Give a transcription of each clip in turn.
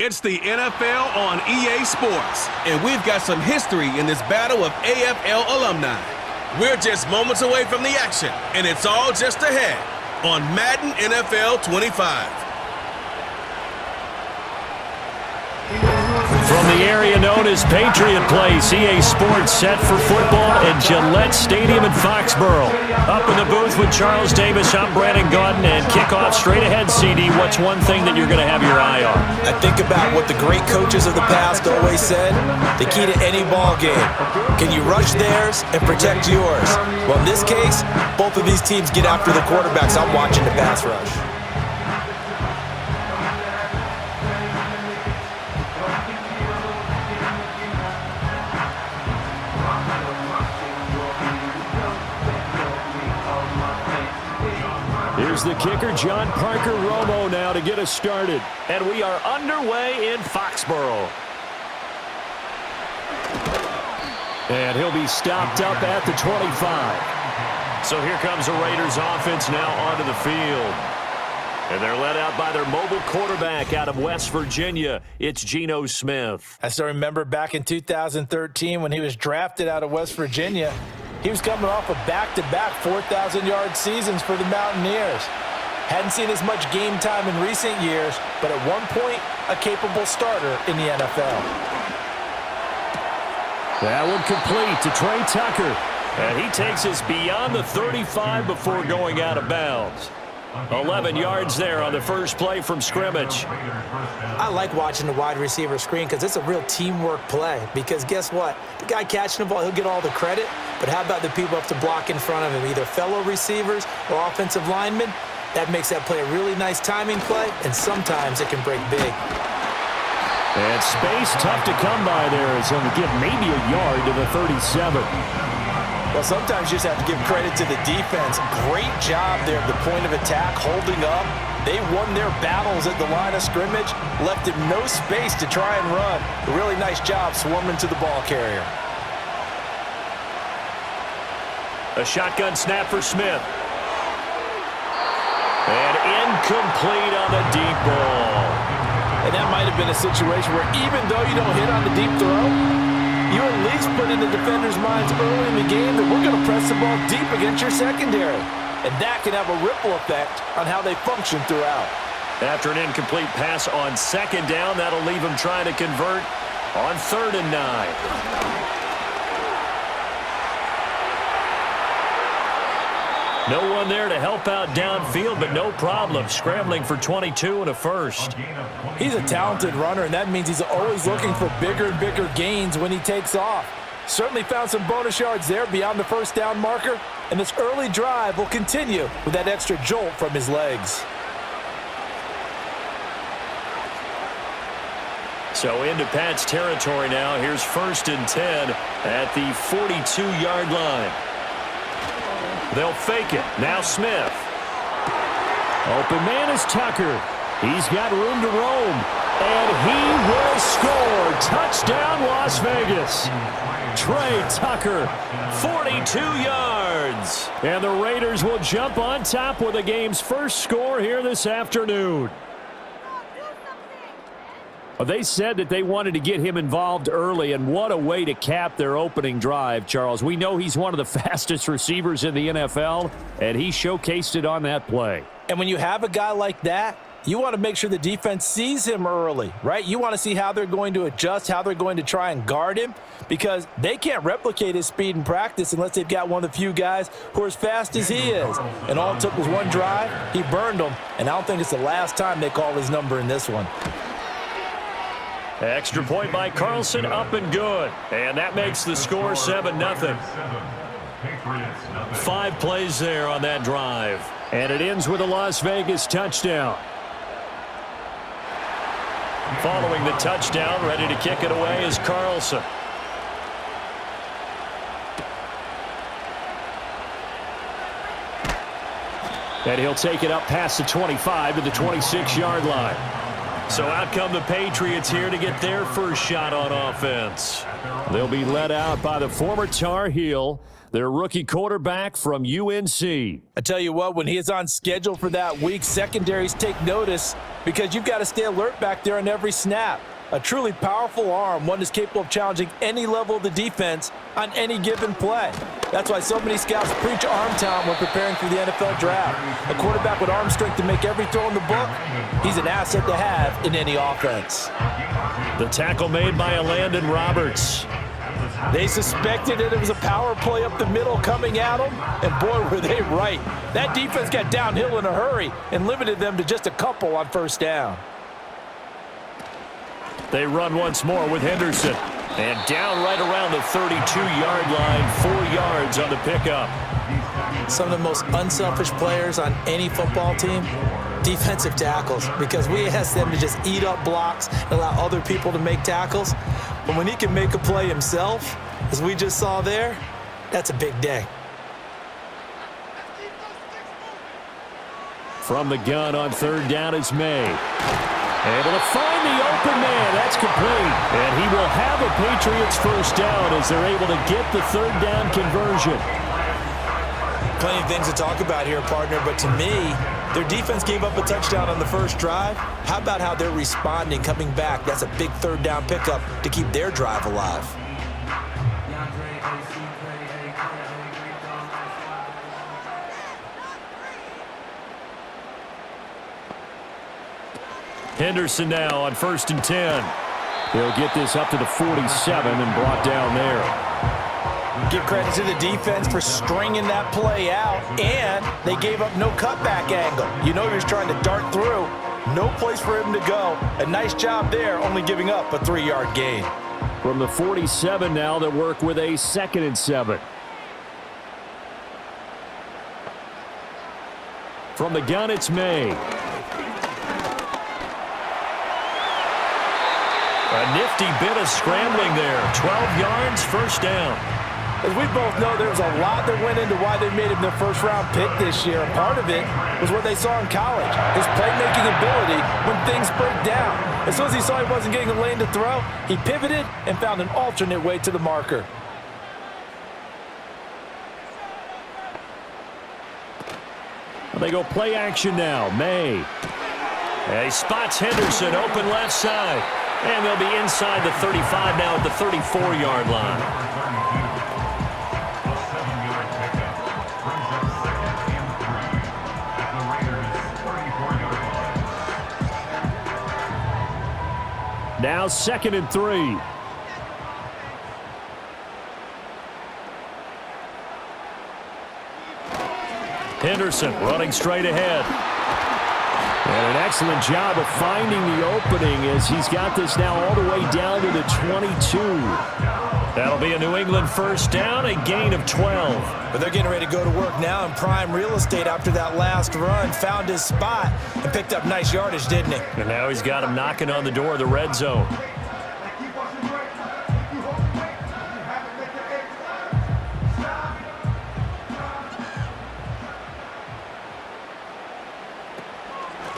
It's the NFL on EA Sports, and we've got some history in this battle of AFL alumni. We're just moments away from the action, and it's all just ahead on Madden NFL 25. From the area known as Patriot Place, EA Sports set for football at Gillette Stadium in Foxborough. Up in the booth with Charles Davis, I'm Brandon Gaudin, and kickoff straight ahead, CD. What's one thing that you're going to have your eye on? I think about what the great coaches of the past always said, the key to any ball game. Can you rush theirs and protect yours? Well, in this case, both of these teams get after the quarterbacks. I'm watching the pass rush. Here's the kicker, John Parker Romo, now to get us started. And we are underway in Foxborough. And he'll be stopped up at the 25. So here comes the Raiders offense now onto the field. And they're led out by their mobile quarterback out of West Virginia. It's Geno Smith. I still remember back in 2013 when he was drafted out of West Virginia. He was coming off of back-to-back 4,000-yard seasons for the Mountaineers. Hadn't seen as much game time in recent years, but at one point, a capable starter in the NFL. That one complete to Trey Tucker. And he takes us beyond the 35 before going out of bounds. 11 yards there on the first play from scrimmage. I like watching the wide receiver screen because it's a real teamwork play. Because guess what? The guy catching the ball, he'll get all the credit. But how about the people up to block in front of him, either fellow receivers or offensive linemen? That makes that play a really nice timing play, and sometimes it can break big. And space tough to come by there. It's going to give maybe a yard to the 37. Well, sometimes you just have to give credit to the defense. Great job there at the point of attack, holding up. They won their battles at the line of scrimmage, left him no space to try and run. A really nice job swarming to the ball carrier. A shotgun snap for Smith. And incomplete on the deep ball. And that might have been a situation where even though you don't hit on the deep throw, you at least put in the defenders' minds early in the game that we're going to press the ball deep against your secondary. And that can have a ripple effect on how they function throughout. After an incomplete pass on second down, that'll leave them trying to convert on 3rd and 9. No one there to help out downfield, but no problem. Scrambling for 22 and a first. He's a talented runner, and that means he's always looking for bigger and bigger gains when he takes off. Certainly found some bonus yards there beyond the first down marker, and this early drive will continue with that extra jolt from his legs. So into Pat's territory now. Here's 1st and 10 at the 42-yard line. They'll fake it. Now Smith. Open man is Tucker. He's got room to roam. And he will score. Touchdown, Las Vegas. Trey Tucker, 42 yards. And the Raiders will jump on top with the game's first score here this afternoon. They said that they wanted to get him involved early, and what a way to cap their opening drive, Charles. We know he's one of the fastest receivers in the NFL, and he showcased it on that play. And when you have a guy like that, you want to make sure the defense sees him early, right? You want to see how they're going to adjust, how they're going to try and guard him, because they can't replicate his speed in practice unless they've got one of the few guys who are as fast as he is. And all it took was one drive. He burned them, and I don't think it's the last time they call his number in this one. Extra point by Carlson, up and good. And that makes the score 7-0. 5 plays there on that drive. And it ends with a Las Vegas touchdown. Following the touchdown, ready to kick it away is Carlson. And he'll take it up past the 25 to the 26-yard line. So out come the Patriots here to get their first shot on offense. They'll be led out by the former Tar Heel, their rookie quarterback from UNC. I tell you what, when he is on schedule for that week, secondaries take notice because you've got to stay alert back there on every snap. A truly powerful arm, one that's capable of challenging any level of the defense on any given play. That's why so many scouts preach arm talent when preparing for the NFL draft. A quarterback with arm strength to make every throw in the book, he's an asset to have in any offense. The tackle made by Landon Roberts. They suspected that it was a power play up the middle coming at them, and boy, were they right. That defense got downhill in a hurry and limited them to just a couple on first down. They run once more with Henderson. And down right around the 32-yard line, 4 yards on the pickup. Some of the most unselfish players on any football team, defensive tackles, because we ask them to just eat up blocks and allow other people to make tackles. But when he can make a play himself, as we just saw there, that's a big day. From the gun on third down is May. Able to find the open man. That's complete. And he will have a Patriots first down as they're able to get the third down conversion. Plenty of things to talk about here, partner, but to me, their defense gave up a touchdown on the first drive. How about how they're responding, coming back? That's a big third down pickup to keep their drive alive. Henderson now on 1st and 10. They'll get this up to the 47 and brought down there. Give credit to the defense for stringing that play out, and they gave up no cutback angle. You know he was trying to dart through. No place for him to go. A nice job there, only giving up a 3-yard gain. From the 47 now, they'll work with a 2nd and 7. From the gun, it's May. A nifty bit of scrambling there. 12 yards, first down. As we both know, there was a lot that went into why they made him their first-round pick this year. And part of it was what they saw in college, his playmaking ability when things break down. As soon as he saw he wasn't getting a lane to throw, he pivoted and found an alternate way to the marker. They go play action now. May. And he spots Henderson open left side. And they'll be inside the 35 now at the 34-yard line. Now 2nd and 3. Henderson running straight ahead. And an excellent job of finding the opening as he's got this now all the way down to the 22. That'll be a New England first down, a gain of 12. But they're getting ready to go to work now in prime real estate after that last run. Found his spot and picked up nice yardage, didn't he? And now he's got him knocking on the door of the red zone.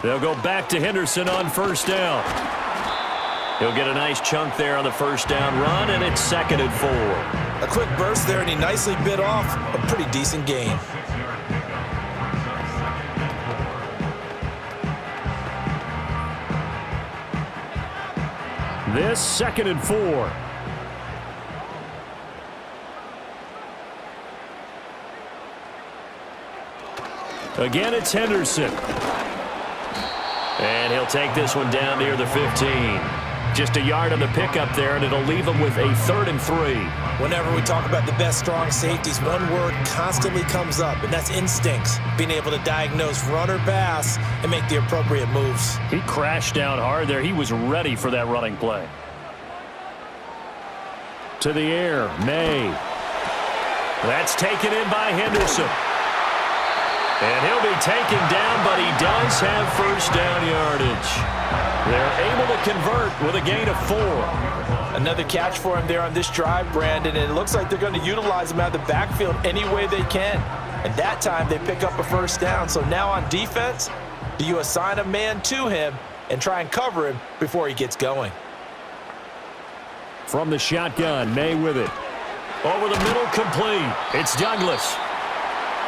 They'll go back to Henderson on first down. He'll get a nice chunk there on the first down run, and it's 2nd and 4. A quick burst there, and he nicely bit off a pretty decent gain. This 2nd and 4. Again, it's Henderson. And he'll take this one down near the 15. Just a yard on the pickup there, and it'll leave him with a 3rd and 3. Whenever we talk about the best strong safeties, one word constantly comes up, and that's instincts. Being able to diagnose run or pass and make the appropriate moves. He crashed down hard there. He was ready for that running play. To the air, May. That's taken in by Henderson. And he'll be taken down, but he does have first down yardage. They're able to convert with a gain of 4. Another catch for him there on this drive, Brandon, and it looks like they're going to utilize him out of the backfield any way they can. And that time they pick up a first down. So now on defense, do you assign a man to him, and try and cover him before he gets going. From the shotgun, May with it. Over the middle, complete. It's Douglas.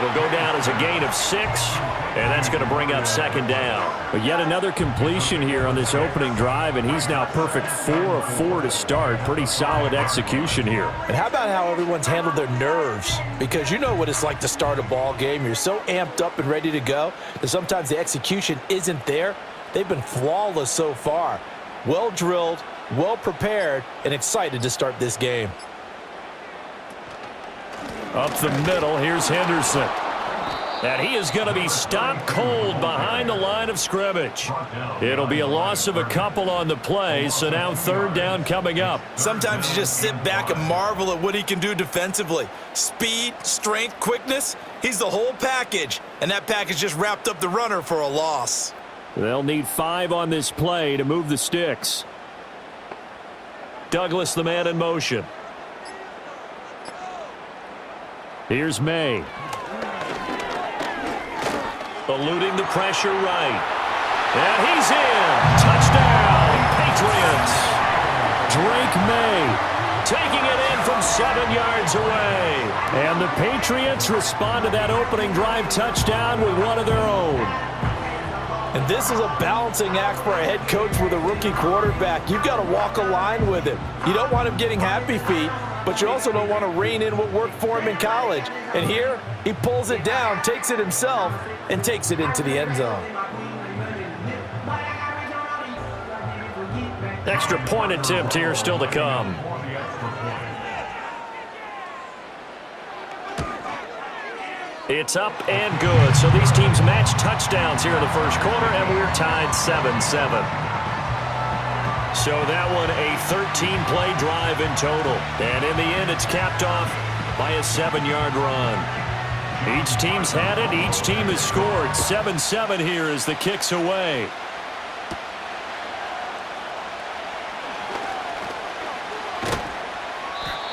It'll go down as a gain of 6, and that's going to bring up second down. But yet another completion here on this opening drive, and he's now perfect 4 of 4 to start. Pretty solid execution here. And how about how everyone's handled their nerves? Because you know what it's like to start a ball game. You're so amped up and ready to go that sometimes the execution isn't there. They've been flawless so far. Well drilled, well prepared, and excited to start this game. Up the middle, here's Henderson. And he is going to be stopped cold behind the line of scrimmage. It'll be a loss of a couple on the play, so now third down coming up. Sometimes you just sit back and marvel at what he can do defensively. Speed, strength, quickness, he's the whole package. And that package just wrapped up the runner for a loss. They'll need 5 on this play to move the sticks. Douglas, the man in motion. Here's May. Eluding the pressure right. And he's in. Touchdown, Patriots. Drake May taking it in from 7 yards away. And the Patriots respond to that opening drive touchdown with one of their own. And this is a balancing act for a head coach with a rookie quarterback. You've got to walk a line with him. You don't want him getting happy feet, but you also don't want to rein in what worked for him in college. And here, he pulls it down, takes it himself, and takes it into the end zone. Extra point attempt here still to come. It's up and good. So these teams match touchdowns here in the first quarter, and we're tied 7-7. So that one a 13-play drive in total. And in the end, it's capped off by a 7-yard run. Each team's had it. Each team has scored. 7-7 here as the kick's away.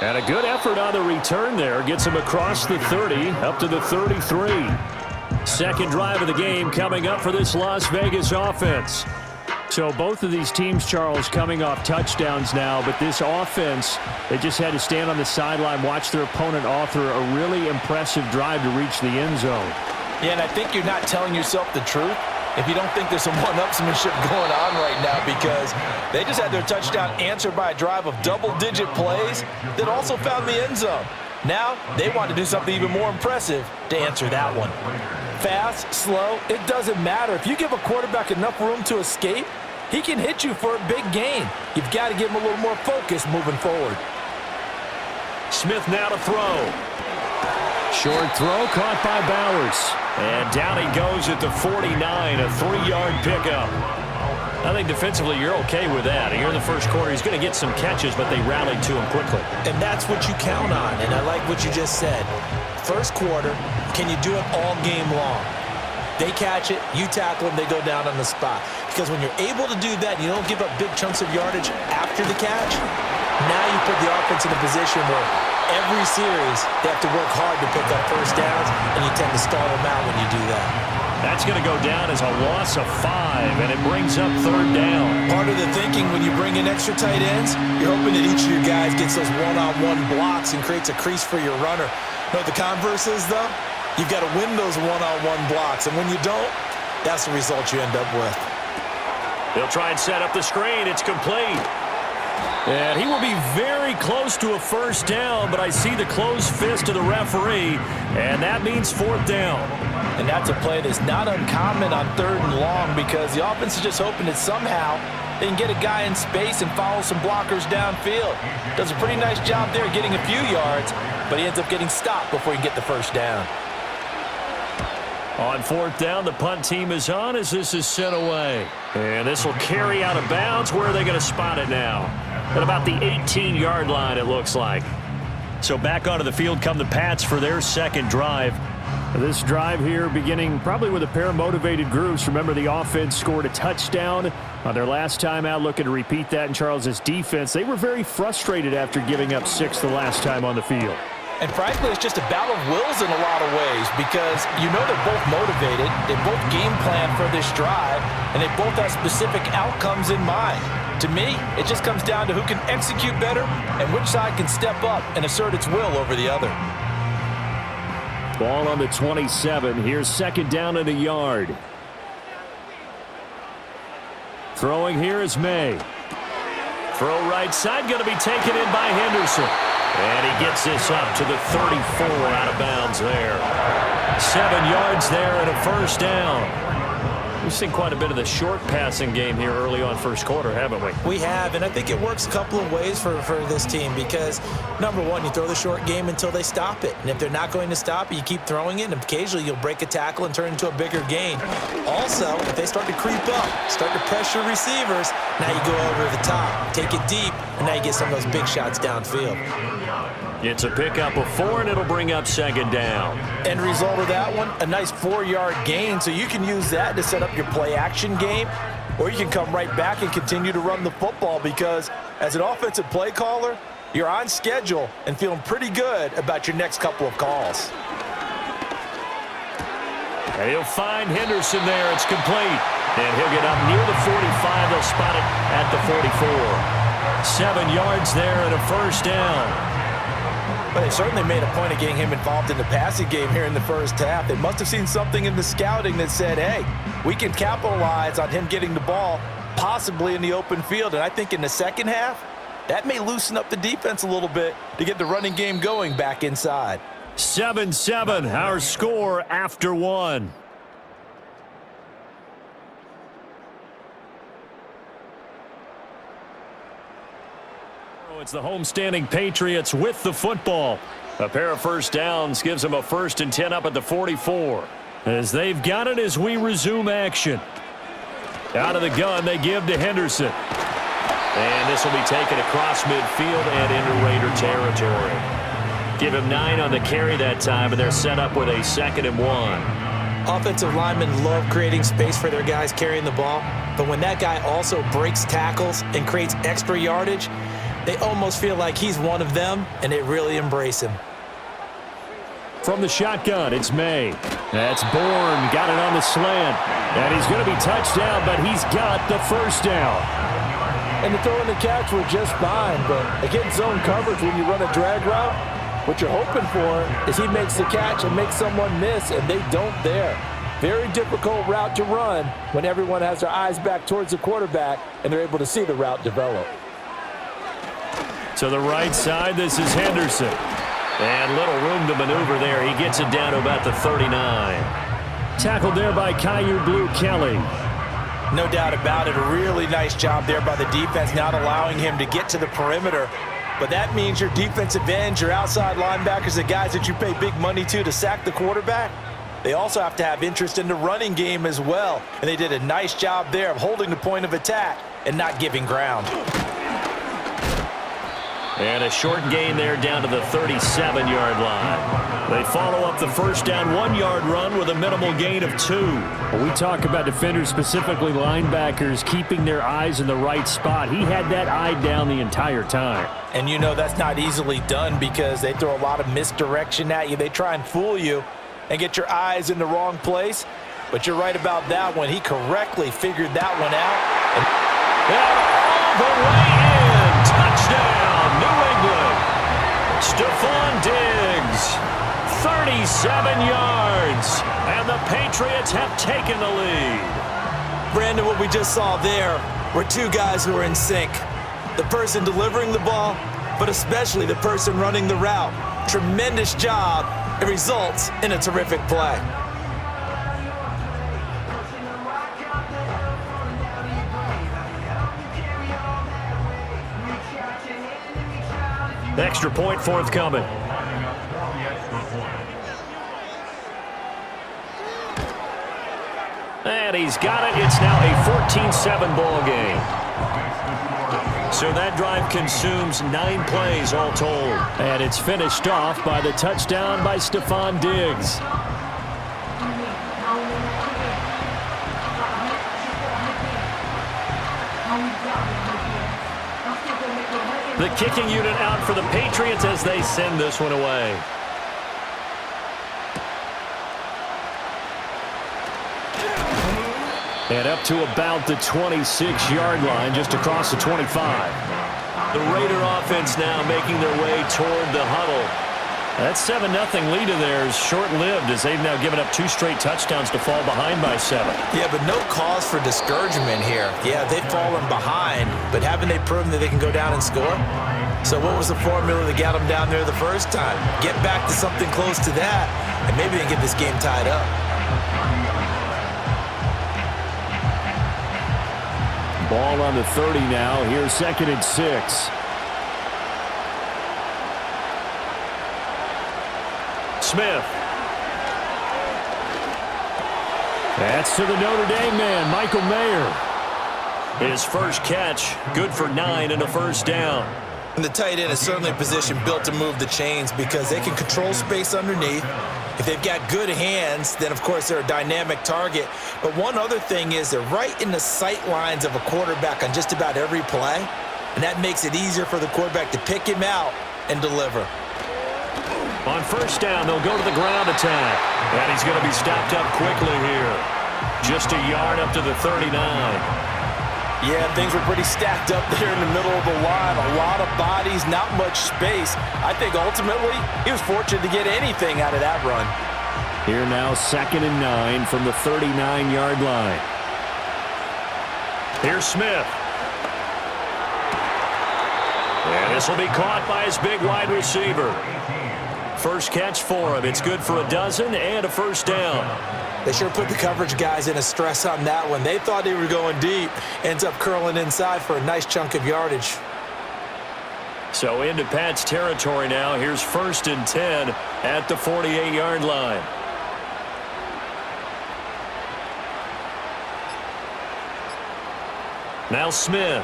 And a good effort on the return there. Gets him across the 30, up to the 33. Second drive of the game coming up for this Las Vegas offense. So both of these teams, Charles, coming off touchdowns now, but this offense, they just had to stand on the sideline, watch their opponent author a really impressive drive to reach the end zone. Yeah, and I think you're not telling yourself the truth if you don't think there's some one-upsmanship going on right now, because they just had their touchdown answered by a drive of double-digit plays that also found the end zone. Now they want to do something even more impressive to answer that one. Fast, slow, it doesn't matter. If you give a quarterback enough room to escape, he can hit you for a big gain. You've got to give him a little more focus moving forward. Smith now to throw. Short throw caught by Bowers. And down he goes at the 49, a 3-yard pickup. I think defensively you're okay with that. Here in the first quarter, he's going to get some catches, but they rallied to him quickly. And that's what you count on, and I like what you just said. First quarter, can you do it all game long? They catch it, you tackle them, they go down on the spot. Because when you're able to do that, you don't give up big chunks of yardage after the catch, now you put the offense in a position where every series they have to work hard to pick up first downs, and you tend to stall them out when you do that. That's going to go down as a loss of 5, and it brings up third down. Part of the thinking when you bring in extra tight ends, you're hoping that each of your guys gets those one-on-one blocks and creates a crease for your runner. You know what the converse is, though? You've got to win those one-on-one blocks, and when you don't, that's the result you end up with. They'll try and set up the screen. It's complete. And he will be very close to a first down, but I see the closed fist of the referee, and that means fourth down. And that's a play that's not uncommon on third and long, because the offense is just hoping that somehow they can get a guy in space and follow some blockers downfield. Does a pretty nice job there getting a few yards, but he ends up getting stopped before he can get the first down. On fourth down, the punt team is on as this is sent away. And this will carry out of bounds. Where are they going to spot it now? At about the 18-yard line, it looks like. So back onto the field come the Pats for their second drive. This drive here beginning probably with a pair of motivated groups. Remember, the offense scored a touchdown on their last time out, looking to repeat that in Charles's defense. They were very frustrated after giving up 6 the last time on the field. And frankly, it's just a battle of wills in a lot of ways because you know they're both motivated, they both game plan for this drive, and they both have specific outcomes in mind. To me, it just comes down to who can execute better and which side can step up and assert its will over the other. Ball on the 27. Here's second down and a yard. Throwing here is May. Throw right side, going to be taken in by Henderson. And he gets this up to the 34 out of bounds there. 7 yards there and a first down. We've seen quite a bit of the short passing game here early on first quarter, haven't we? We have, and I think it works a couple of ways for this team because, number one, you throw the short game until they stop it. And if they're not going to stop it, you keep throwing it, and occasionally you'll break a tackle and turn it into a bigger gain. Also, if they start to creep up, start to pressure receivers, now you go over the top, take it deep, and now you get some of those big shots downfield. It's a pickup of 4, and it'll bring up second down. End result of that one, a nice 4-yard gain, so you can use that to set up your play-action game, or you can come right back and continue to run the football because as an offensive play caller, you're on schedule and feeling pretty good about your next couple of calls. And he'll find Henderson there. It's complete. And he'll get up near the 45. They'll spot it at the 44. 7 yards there and a first down. But they certainly made a point of getting him involved in the passing game here in the first half. They must have seen something in the scouting that said, hey, we can capitalize on him getting the ball possibly in the open field. And I think in the second half, that may loosen up the defense a little bit to get the running game going back inside. 7-7, our score after 1. It's the homestanding Patriots with the football. A pair of first downs gives them a 1st and 10 up at the 44. As they've got it as we resume action. Out of the gun, they give to Henderson. And this will be taken across midfield and into Raider territory. Give him 9 on the carry that time, and they're set up with a 2nd and 1. Offensive linemen love creating space for their guys carrying the ball, but when that guy also breaks tackles and creates extra yardage, they almost feel like he's one of them, and they really embrace him. From the shotgun, it's May. That's Bourne, got it on the slant. And he's going to be touchdown, but he's got the first down. And the throw and the catch were just fine, but against zone coverage when you run a drag route, what you're hoping for is he makes the catch and makes someone miss, and they don't there. Very difficult route to run when everyone has their eyes back towards the quarterback and they're able to see the route develop. To the right side, this is Henderson. And little room to maneuver there. He gets it down to about the 39. Tackled there by Caillou Blue Kelly. No doubt about it. A really nice job there by the defense, not allowing him to get to the perimeter. But that means your defensive ends, your outside linebackers, the guys that you pay big money to sack the quarterback, they also have to have interest in the running game as well. And they did a nice job there of holding the point of attack and not giving ground. And a short gain there down to the 37-yard line. They follow up the first down 1-yard run with a minimal gain of 2. When we talk about defenders, specifically linebackers, keeping their eyes in the right spot, he had that eye down the entire time. And you know that's not easily done because they throw a lot of misdirection at you. They try and fool you and get your eyes in the wrong place. But you're right about that one. He correctly figured that one out. And all the way in. Touchdown, New England. Stephon Diggs, 37 yards. And the Patriots have taken the lead. Brandon, what we just saw there were two guys who are in sync. The person delivering the ball, but especially the person running the route. Tremendous job. It results in a terrific play. Extra point forthcoming. And he's got it. It's now a 14-7 ball game. So that drive consumes 9 plays all told. And it's finished off by the touchdown by Stephon Diggs. The kicking unit out for the Patriots as they send this one away. And up to about the 26-yard line, just across the 25. The Raider offense now making their way toward the huddle. That 7-0 lead of theirs short-lived as they've now given up 2 straight touchdowns to fall behind by 7. Yeah, but no cause for discouragement here. Yeah, they've fallen behind, but haven't they proven that they can go down and score? So what was the formula that got them down there the first time? Get back to something close to that, and maybe they can get this game tied up. Ball on the 30 now. Here's 2nd and 6. Smith. That's to the Notre Dame man, Michael Mayer. His first catch, good for 9 and a first down. And the tight end is certainly a position built to move the chains because they can control space underneath. If they've got good hands, then, of course, they're a dynamic target. But one other thing is they're right in the sight lines of a quarterback on just about every play, and that makes it easier for the quarterback to pick him out and deliver. On first down, they'll go to the ground attack. And he's going to be stopped up quickly here. Just a yard up to the 39. Yeah, things were pretty stacked up there in the middle of the line. A lot of bodies, not much space. I think ultimately he was fortunate to get anything out of that run. Here now, 2nd and 9 from the 39-yard line. Here's Smith. And this will be caught by his big wide receiver. First catch for him. It's good for a dozen and a first down. They sure put the coverage guys in a stress on that one. They thought they were going deep. Ends up curling inside for a nice chunk of yardage. So into Pat's territory now. Here's 1st and 10 at the 48-yard line. Now Smith.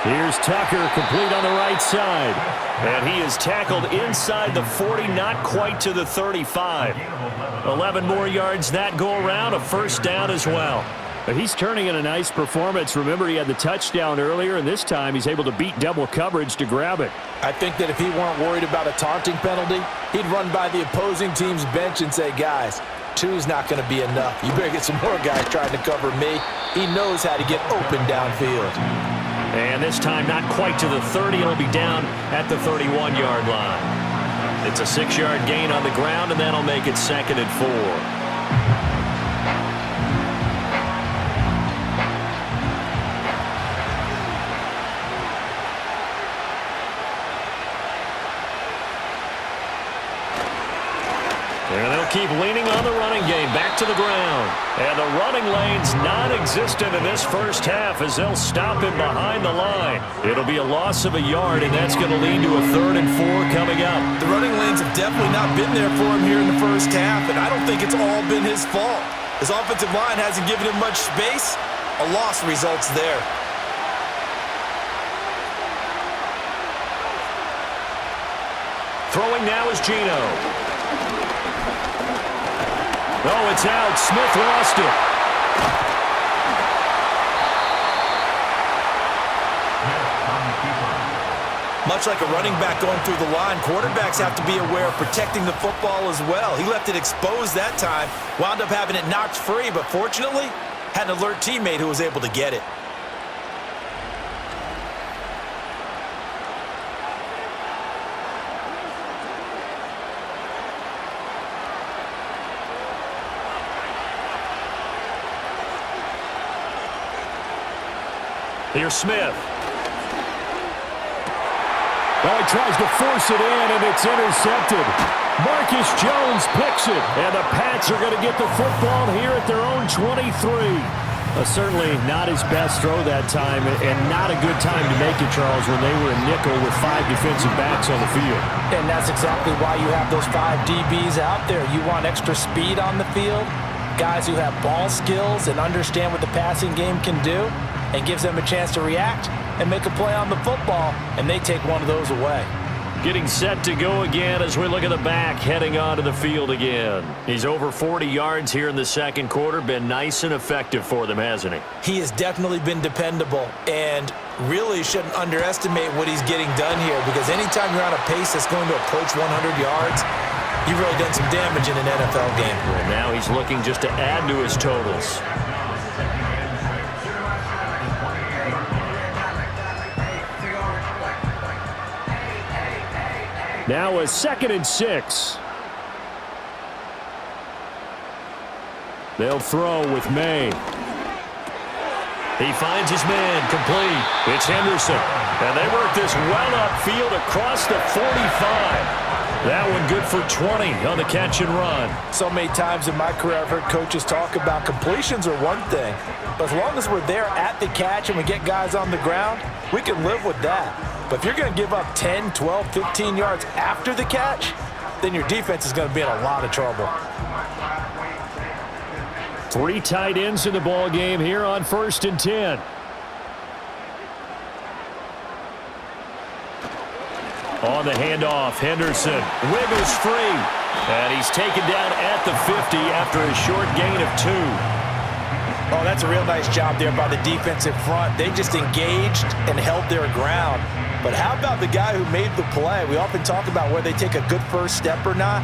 Here's Tucker, complete on the right side. And he is tackled inside the 40, not quite to the 35. 11 more yards that go around, a first down as well. But he's turning in a nice performance. Remember, he had the touchdown earlier, and this time he's able to beat double coverage to grab it. I think that if he weren't worried about a taunting penalty, he'd run by the opposing team's bench and say, guys, 2's not going to be enough. You better get some more guys trying to cover me. He knows how to get open downfield. And this time not quite to the 30. It'll be down at the 31-yard line. It's a 6-yard gain on the ground, and that'll make it 2nd and 4. And they'll keep leaning on the running game, back to the ground. And the running lane's non-existent in this first half as they'll stop him behind the line. It'll be a loss of a yard, and that's going to lead to a 3rd and 4 coming up. The running lanes have definitely not been there for him here in the first half, and I don't think it's all been his fault. His offensive line hasn't given him much space. A loss results there. Throwing now is Gino. Oh, it's out. Smith lost it. Much like a running back going through the line, quarterbacks have to be aware of protecting the football as well. He left it exposed that time, wound up having it knocked free, but fortunately, had an alert teammate who was able to get it. Here's Smith. Oh, he tries to force it in, and it's intercepted. Marcus Jones picks it, and the Pats are going to get the football here at their own 23. Certainly not his best throw that time, and not a good time to make it, Charles, when they were in nickel with 5 defensive backs on the field. And that's exactly why you have those 5 DBs out there. You want extra speed on the field, guys who have ball skills and understand what the passing game can do, and gives them a chance to react and make a play on the football, and they take one of those away. Getting set to go again as we look at the back, heading onto the field again. He's over 40 yards here in the second quarter. Been nice and effective for them, hasn't he? He has definitely been dependable, and really shouldn't underestimate what he's getting done here, because anytime you're on a pace that's going to approach 100 yards, you've really done some damage in an NFL game. And now he's looking just to add to his totals. Now a 2nd and 6. They'll throw with May. He finds his man complete. It's Henderson. And they work this well upfield across the 45. That one good for 20 on the catch and run. So many times in my career I've heard coaches talk about completions are one thing, but as long as we're there at the catch and we get guys on the ground, we can live with that. But if you're going to give up 10, 12, 15 yards after the catch, then your defense is going to be in a lot of trouble. 3 tight ends in the ball game here on 1st and 10. On the handoff, Henderson wiggles free. And he's taken down at the 50 after a short gain of 2. Oh, that's a real nice job there by the defensive front. They just engaged and held their ground. But how about the guy who made the play? We often talk about whether they take a good first step or not.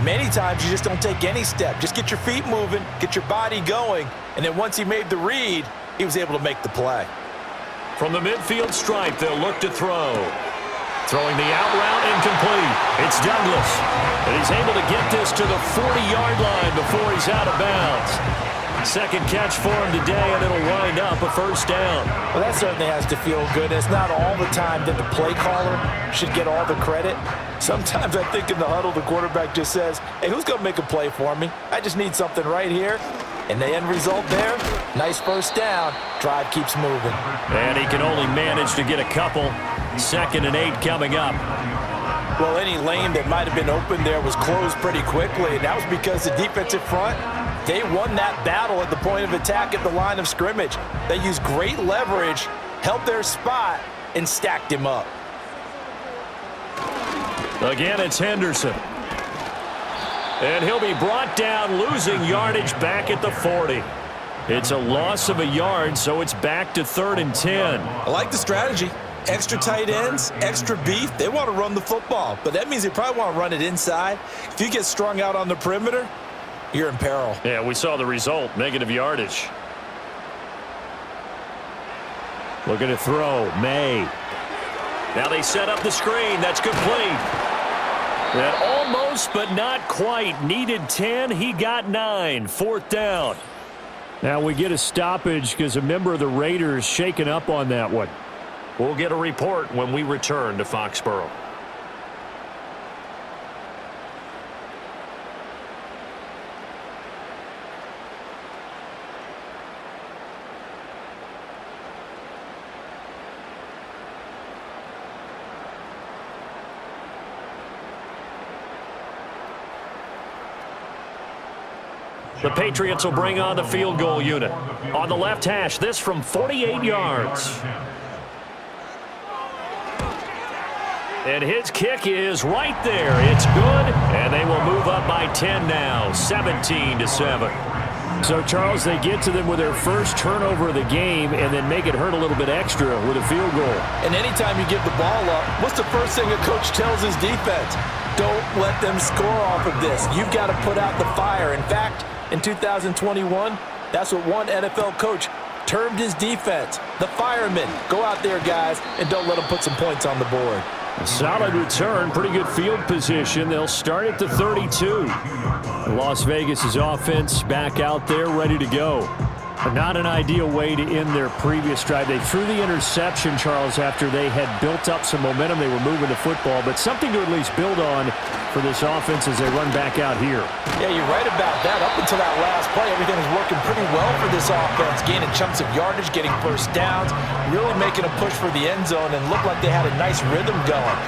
Many times you just don't take any step. Just get your feet moving, get your body going, and then once he made the read, he was able to make the play. From the midfield stripe, they'll look to throw. Throwing the out route incomplete. It's Douglas. And he's able to get this to the 40-yard line before he's out of bounds. Second catch for him today, and it'll wind up a first down. Well, that certainly has to feel good. It's not all the time that the play caller should get all the credit. Sometimes I think in the huddle, the quarterback just says, hey, who's going to make a play for me? I just need something right here. And the end result there, nice first down. Drive keeps moving. And he can only manage to get a couple. 2nd and 8 coming up. Well, any lane that might have been open there was closed pretty quickly, and that was because the defensive front, they won that battle at the point of attack at the line of scrimmage. They used great leverage, held their spot, and stacked him up. Again, it's Henderson. And he'll be brought down, losing yardage back at the 40. It's a loss of a yard, so it's back to 3rd and 10. I like the strategy. Extra tight ends, extra beef, they want to run the football, but that means they probably want to run it inside. If you get strung out on the perimeter, you're in peril. Yeah, we saw the result, negative yardage. Looking to throw, May. Now they set up the screen. That's complete. That almost, but not quite. Needed 10. He got 9. 4th down. Now we get a stoppage because a member of the Raiders shaken up on that one. We'll get a report when we return to Foxborough. The Patriots will bring on the field goal unit. On the left hash, this from 48 yards. And his kick is right there. It's good, and they will move up by 10 now, 17-7. So, Charles, they get to them with their first turnover of the game and then make it hurt a little bit extra with a field goal. And anytime you give the ball up, what's the first thing a coach tells his defense? Don't let them score off of this. You've got to put out the fire. In fact, in 2021, that's what one NFL coach termed his defense, the firemen. Go out there, guys, and don't let them put some points on the board. A solid return, pretty good field position. They'll start at the 32. Las Vegas' offense back out there, ready to go. But not an ideal way to end their previous drive. They threw the interception, Charles, after they had built up some momentum. They were moving the football, but something to at least build on for this offense as they run back out here. Yeah, you're right about that. Up until that last play, everything was working pretty well for this offense, gaining chunks of yardage, getting first downs, really making a push for the end zone, and looked like they had a nice rhythm going.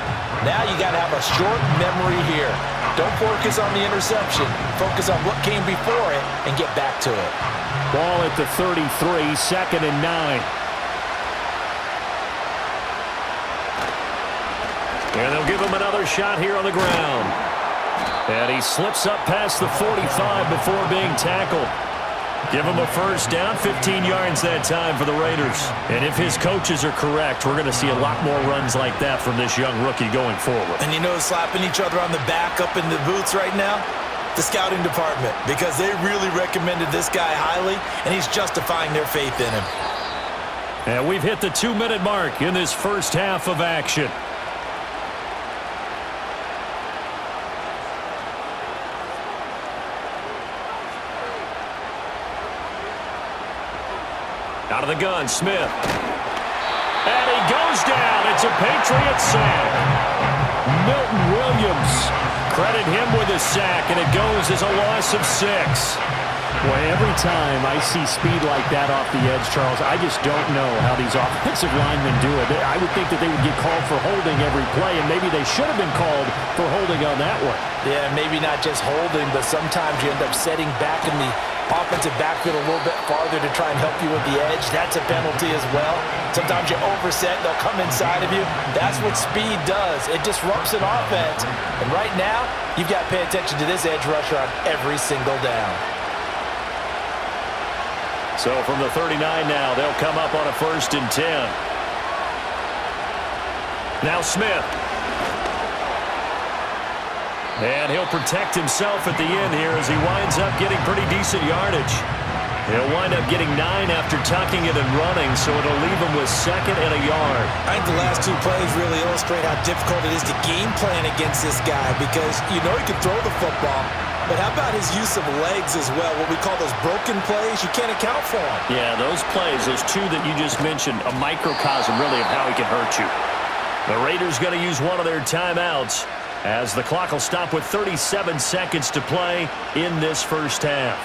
Now you got to have a short memory here. Don't focus on the interception. Focus on what came before it and get back to it. Ball at the 33, 2nd and 9. And they'll give him another shot here on the ground. And he slips up past the 45 before being tackled. Give him a first down, 15 yards that time for the Raiders. And if his coaches are correct, we're going to see a lot more runs like that from this young rookie going forward. And you know, slapping each other on the back up in the booths right now? The scouting department, because they really recommended this guy highly, and he's justifying their faith in him. And we've hit the 2-minute mark in this first half of action. Out of the gun, Smith. And he goes down. It's a Patriots sack. Milton Williams. Credit him with a sack, and it goes as a loss of 6. Boy, every time I see speed like that off the edge, Charles, I just don't know how these offensive linemen do it. I would think that they would get called for holding every play, and maybe they should have been called for holding on that one. Yeah, maybe not just holding, but sometimes you end up setting back in the offensive backfield a little bit farther to try and help you with the edge. That's a penalty as well. Sometimes you overset, they'll come inside of you. That's what speed does. It disrupts an offense. And right now, you've got to pay attention to this edge rusher on every single down. So from the 39 now, they'll come up on a 1st and 10. Now Smith. And he'll protect himself at the end here as he winds up getting pretty decent yardage. He'll wind up getting 9 after tucking it and running, so it'll leave him with 2nd and a yard. I think the last 2 plays really illustrate how difficult it is to game plan against this guy, because you know he can throw the football, but how about his use of legs as well? What we call those broken plays, you can't account for them. Yeah, those plays, those 2 that you just mentioned, a microcosm really of how he can hurt you. The Raiders going to use one of their timeouts as the clock will stop with 37 seconds to play in this first half.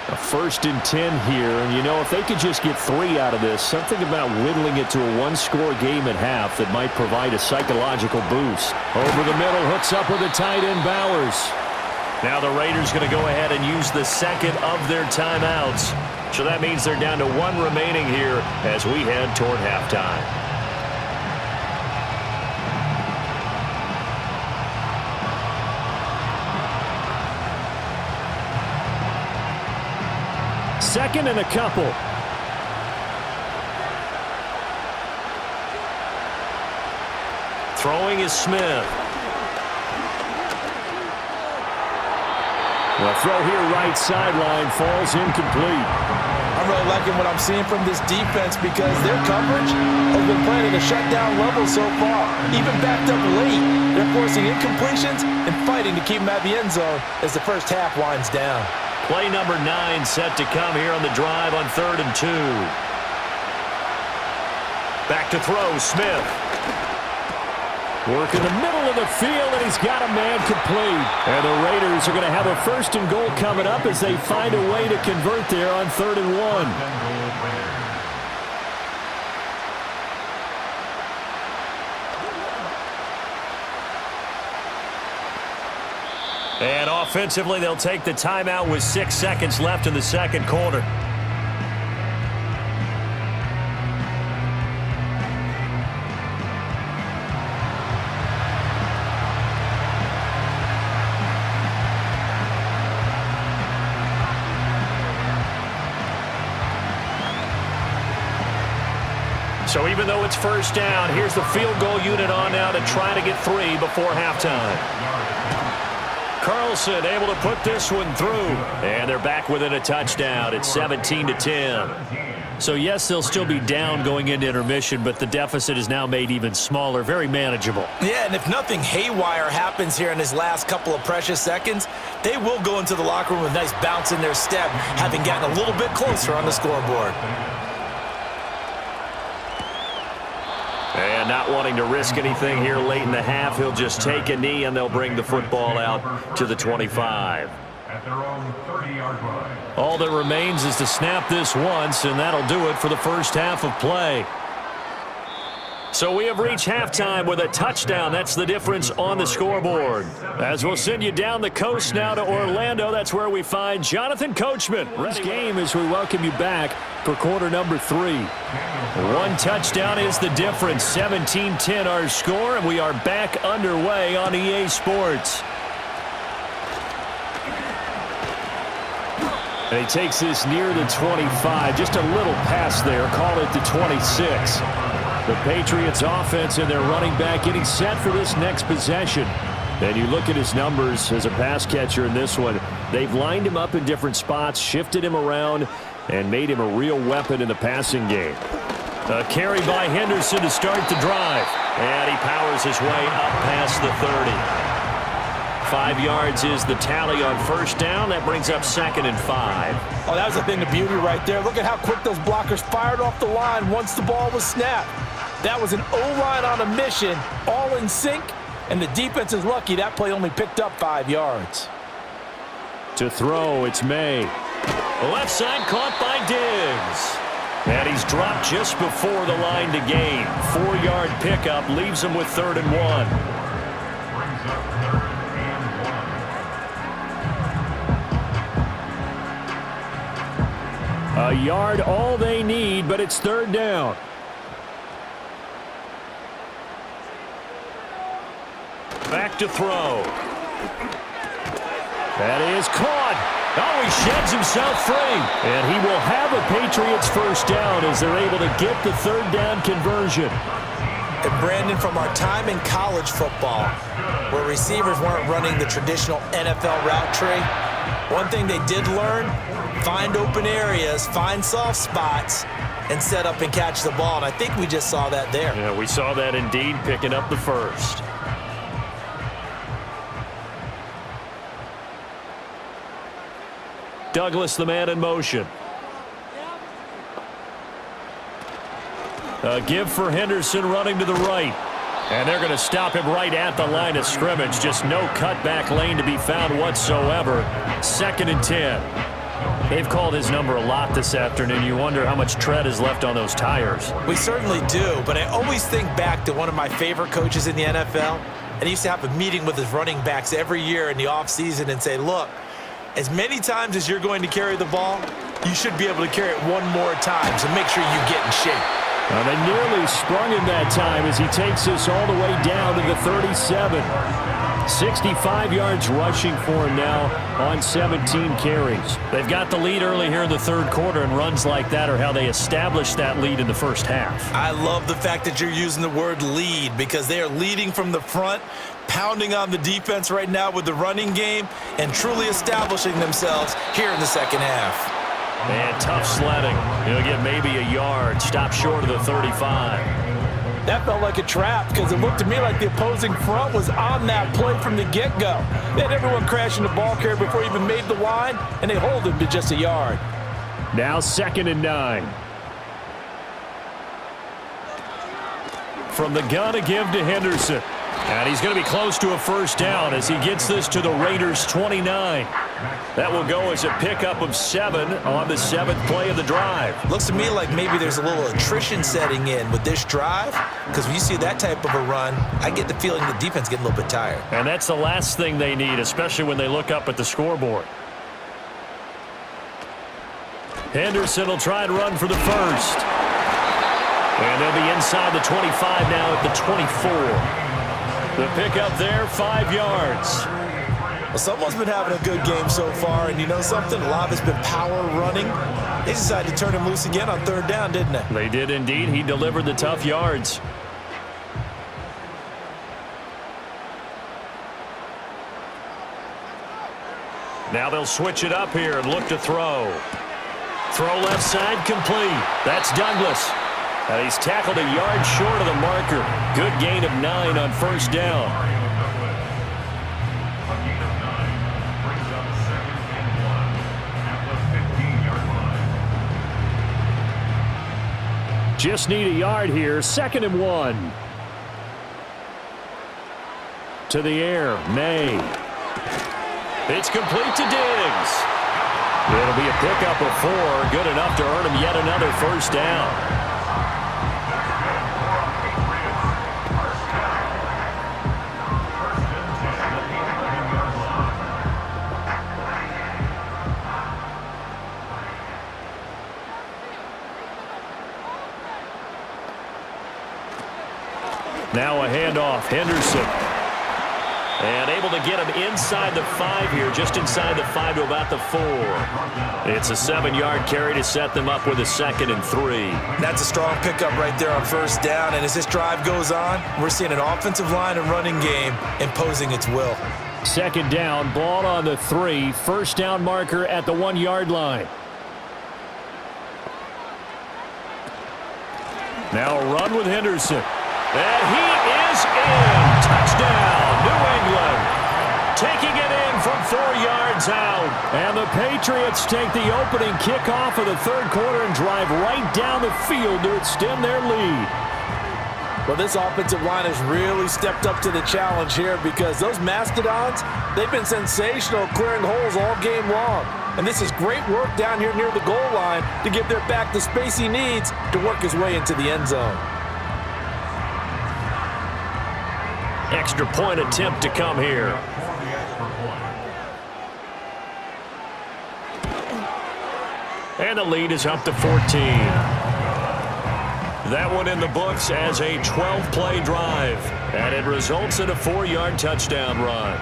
A 1st and 10 here, and you know, if they could just get 3 out of this, something about whittling it to a 1-score game at half that might provide a psychological boost. Over the middle, hooks up with the tight end Bowers. Now the Raiders going to go ahead and use the 2nd of their timeouts. So that means they're down to 1 remaining here as we head toward halftime. Second and a couple. Throwing is Smith. The throw here right sideline falls incomplete. I'm really liking what I'm seeing from this defense, because their coverage has been playing at a shutdown level so far. Even backed up late, they're forcing incompletions and fighting to keep them at the end zone as the first half winds down. Play number 9 set to come here on the drive on 3rd and 2. Back to throw, Smith. Work in the middle of the field, and he's got a man complete. And the Raiders are going to have a 1st and goal coming up as they find a way to convert there on 3rd and 1. And offensively, they'll take the timeout with 6 seconds left in the second quarter. So even though it's 1st down, here's the field goal unit on now to try to get 3 before halftime. Carlson able to put this one through. And they're back within a touchdown. It's 17-10. So, yes, they'll still be down going into intermission, but the deficit is now made even smaller, very manageable. Yeah, and if nothing haywire happens here in his last couple of precious seconds, they will go into the locker room with a nice bounce in their step, having gotten a little bit closer on the scoreboard. And not wanting to risk anything here late in the half, he'll just take a knee, and they'll bring the football out to the 25. At their own 30-yard line. All that remains is to snap this once, and that'll do it for the first half of play. So we have reached halftime with a touchdown. That's the difference on the scoreboard. As we'll send you down the coast now to Orlando, that's where we find Jonathan Coachman. This game as we welcome you back for quarter number 3. One touchdown is the difference. 17-10 our score, and we are back underway on EA Sports. And he takes this near the 25. Just a little pass there. Call it the 26. The Patriots offense and their running back getting set for this next possession. And you look at his numbers as a pass catcher in this one. They've lined him up in different spots, shifted him around, and made him a real weapon in the passing game. A carry by Henderson to start the drive. And he powers his way up past the 30. 5 yards is the tally on first down. That brings up 2nd and 5. Oh, that was a thing of beauty right there. Look at how quick those blockers fired off the line once the ball was snapped. That was an O-line on a mission, all in sync, and the defense is lucky that play only picked up 5 yards. To throw, it's May. Left side caught by Diggs. And he's dropped just before the line to gain. 4-yard pickup leaves him with 3rd and 1. A yard all they need, but it's 3rd down. Back to throw. That is caught. Oh, he sheds himself free. And he will have a Patriots first down as they're able to get the 3rd down conversion. And Brandon, from our time in college football, where receivers weren't running the traditional NFL route tree, one thing they did learn, find open areas, find soft spots, and set up and catch the ball. And I think we just saw that there. Yeah, we saw that indeed, picking up the first. Douglas, the man in motion. A give for Henderson running to the right. And they're going to stop him right at the line of scrimmage. Just no cutback lane to be found whatsoever. 2nd and 10. They've called his number a lot this afternoon. You wonder how much tread is left on those tires. We certainly do, but I always think back to one of my favorite coaches in the NFL. And he used to have a meeting with his running backs every year in the offseason and say, look, as many times as you're going to carry the ball, you should be able to carry it one more time, so make sure you get in shape. Well, they nearly sprung him that time as he takes this all the way down to the 37. 65 yards rushing for him now on 17 carries. They've got the lead early here in the 3rd quarter, and runs like that are how they established that lead in the first half. I love the fact that you're using the word lead because they are leading from the front, pounding on the defense right now with the running game, and truly establishing themselves here in the 2nd half. And tough sledding. He'll get maybe a yard. Stop short of the 35. That felt like a trap because it looked to me like the opposing front was on that play from the get-go. They had everyone crashing the ball carrier before he even made the line, and they hold him to just a yard. Now 2nd and 9. From the gun, a give to Henderson. And he's going to be close to a first down as he gets this to the Raiders' 29. That will go as a pickup of 7 on the 7th play of the drive. Looks to me like maybe there's a little attrition setting in with this drive because when you see that type of a run, I get the feeling the defense getting a little bit tired. And that's the last thing they need, especially when they look up at the scoreboard. Henderson will try and run for the first. And they'll be inside the 25 now at the 24. The pickup there, 5 yards. Well, someone's been having a good game so far, and you know something? A lot of it's been power running. They decided to turn him loose again on 3rd down, didn't they? They did indeed. He delivered the tough yards. Now they'll switch it up here and look to throw. Throw left side, complete. That's Douglas. And he's tackled a yard short of the marker. Good gain of 9 on first down. Just need a yard here. 2nd and 1. To the air, May. It's complete to Diggs. It'll be a pickup of 4. Good enough to earn him yet another first down. Now a handoff. Henderson. And able to get him inside the 5 here, just inside the 5 to about the 4. It's a 7-yard carry to set them up with a 2nd and 3. That's a strong pickup right there on first down. And as this drive goes on, we're seeing an offensive line and running game imposing its will. 2nd down, ball on the 3. First down marker at the 1-yard line. Now a run with Henderson. And he is in. Touchdown, New England. Taking it in from 4 yards out. And the Patriots take the opening kickoff of the 3rd quarter and drive right down the field to extend their lead. Well, this offensive line has really stepped up to the challenge here because those Mastodons, they've been sensational clearing holes all game long. And this is great work down here near the goal line to give their back the space he needs to work his way into the end zone. Extra point attempt to come here. And the lead is up to 14. That one in the books as a 12-play drive. And it results in a 4-yard touchdown run.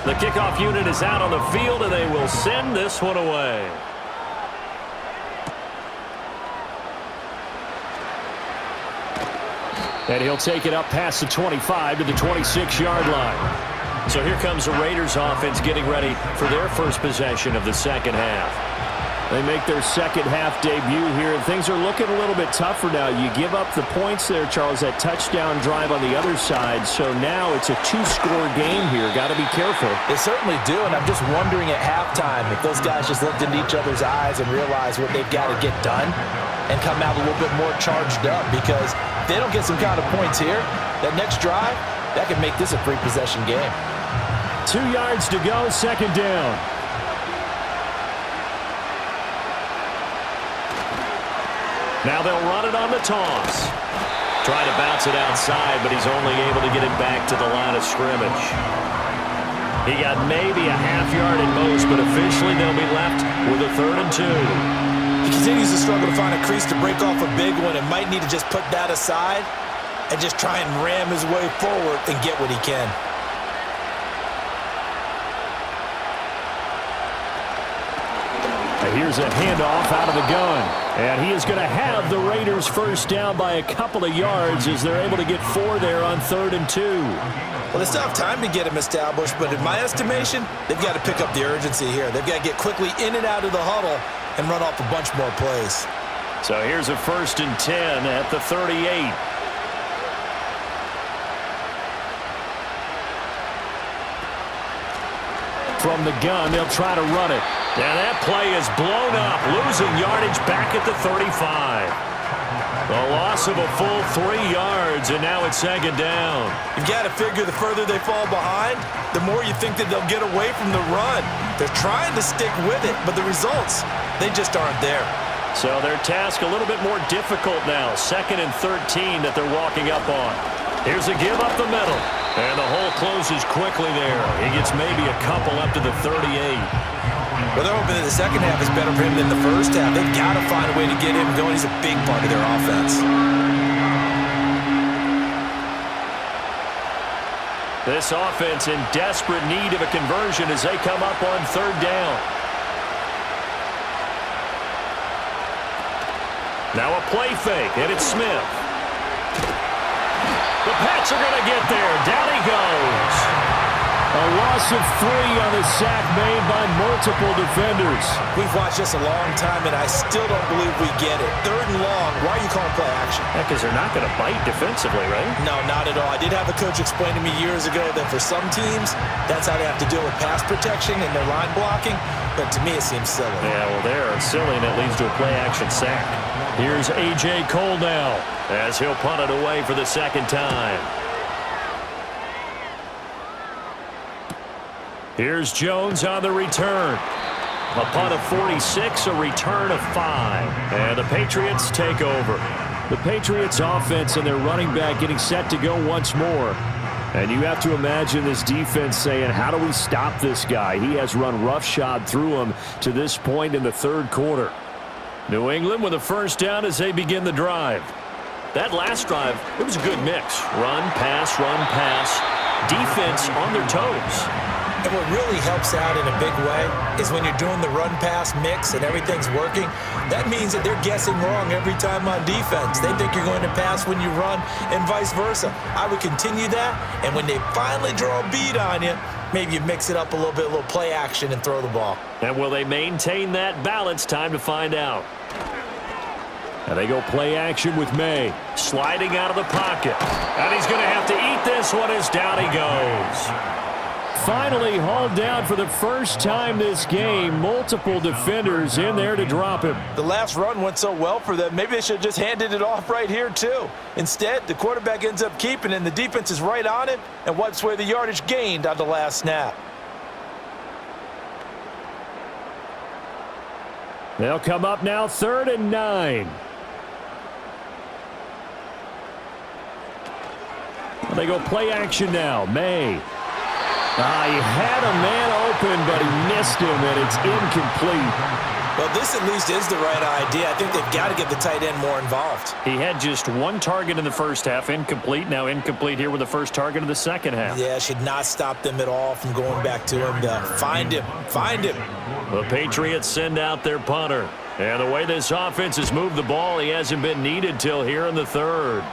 The kickoff unit is out on the field, and they will send this one away. And he'll take it up past the 25 to the 26-yard line. So here comes the Raiders offense getting ready for their first possession of the 2nd half. They make their 2nd half debut here, and things are looking a little bit tougher now. You give up the points there, Charles, that touchdown drive on the other side. So now it's a 2-score game here. Got to be careful. They certainly do, and I'm just wondering at halftime if those guys just looked into each other's eyes and realized what they've got to get done and come out a little bit more charged up, because if they don't get some kind of points here, that next drive, that could make this a 3-possession game. 2 yards to go, 2nd down. Now they'll run it on the toss. Trying to bounce it outside, but he's only able to get it back to the line of scrimmage. He got maybe a half yard at most, but officially they'll be left with a 3rd and 2. He continues to struggle to find a crease to break off a big one and might need to just put that aside and just try and ram his way forward and get what he can. Here's a handoff out of the gun. And he is going to have the Raiders first down by a couple of yards as they're able to get 4 there on 3rd and 2. Well, they still have time to get him established, but in my estimation, they've got to pick up the urgency here. They've got to get quickly in and out of the huddle and run off a bunch more plays. So here's a 1st and 10 at the 38. From the gun, they'll try to run it. And that play is blown up, losing yardage back at the 35. The loss of a full 3 yards, and now it's 2nd down. You've got to figure the further they fall behind, the more you think that they'll get away from the run. They're trying to stick with it, but the results, they just aren't there. So their task a little bit more difficult now. 2nd and 13 that they're walking up on. Here's a give up the middle. And the hole closes quickly there. He gets maybe a couple up to the 38. Well, they're hoping that the 2nd half is better for him than the 1st half. They've got to find a way to get him going. He's a big part of their offense. This offense in desperate need of a conversion as they come up on 3rd down. Now a play fake, and it's Smith. The Pats are going to get there. Down he goes. A loss of 3 on the sack made by multiple defenders. We've watched this a long time, and I still don't believe we get it. 3rd and long, why are you calling play action? Because they're not going to bite defensively, right? No, not at all. I did have a coach explain to me years ago that for some teams, that's how they have to deal with pass protection and their line blocking, but to me it seems silly. Yeah, well, they're silly, and it leads to a play action sack. Here's A.J. Cole now, as he'll punt it away for the 2nd time. Here's Jones on the return. A punt of 46, a return of 5. And the Patriots take over. The Patriots offense and their running back getting set to go once more. And you have to imagine this defense saying, how do we stop this guy? He has run roughshod through him to this point in the third quarter. New England with a first down as they begin the drive. That last drive, it was a good mix. Run, pass, defense on their toes. And what really helps out in a big way is when you're doing the run-pass mix and everything's working, that means that they're guessing wrong every time on defense. They think you're going to pass when you run and vice versa. I would continue that, and when they finally draw a bead on you, maybe you mix it up a little bit, a little play action, and throw the ball. And will they maintain that balance? Time to find out. And they go play action with May. Sliding out of the pocket. And he's going to have to eat this one as down he goes. Finally hauled down for the first time this game. Multiple defenders in there to drop him. The last run went so well for them, maybe they should have just handed it off right here too. Instead, the quarterback ends up keeping it, and the defense is right on it and wipes away the yardage gained on the last snap. They'll come up now 3rd and 9. They go play action now. May. He had a man open, but he missed him, and it's incomplete. Well, this at least is the right idea. I think they've got to get the tight end more involved. He had just one target in the first half, incomplete. Now incomplete here with the first target of the second half. Yeah, should not stop them at all from going back to him to find him. The Patriots send out their punter. And the way this offense has moved the ball, he hasn't been needed till here in the third.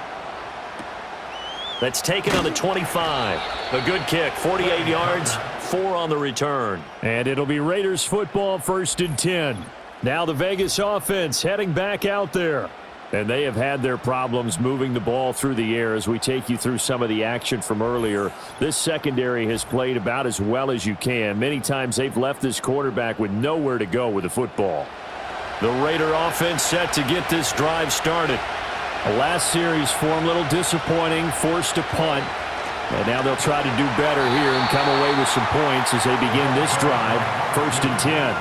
That's taken on the 25. A good kick, 48 yards, 4 on the return. And it'll be Raiders football, 1st and 10. Now the Vegas offense heading back out there. And they have had their problems moving the ball through the air as we take you through some of the action from earlier. This secondary has played about as well as you can. Many times they've left this quarterback with nowhere to go with the football. The Raider offense set to get this drive started. The last series for them, a little disappointing, forced to punt. And now they'll try to do better here and come away with some points as they begin this drive, 1st and 10.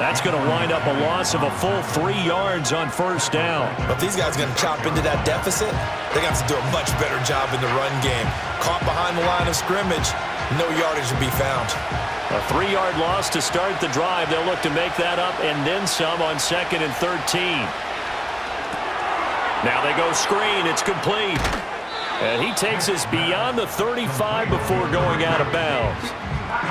That's going to wind up a loss of a full 3 yards on first down. But these guys are going to chop into that deficit. They got to do a much better job in the run game. Caught behind the line of scrimmage, no yardage will be found. A 3-yard loss to start the drive. They'll look to make that up and then some on 2nd and 13. Now they go screen. It's complete. And he takes us beyond the 35 before going out of bounds.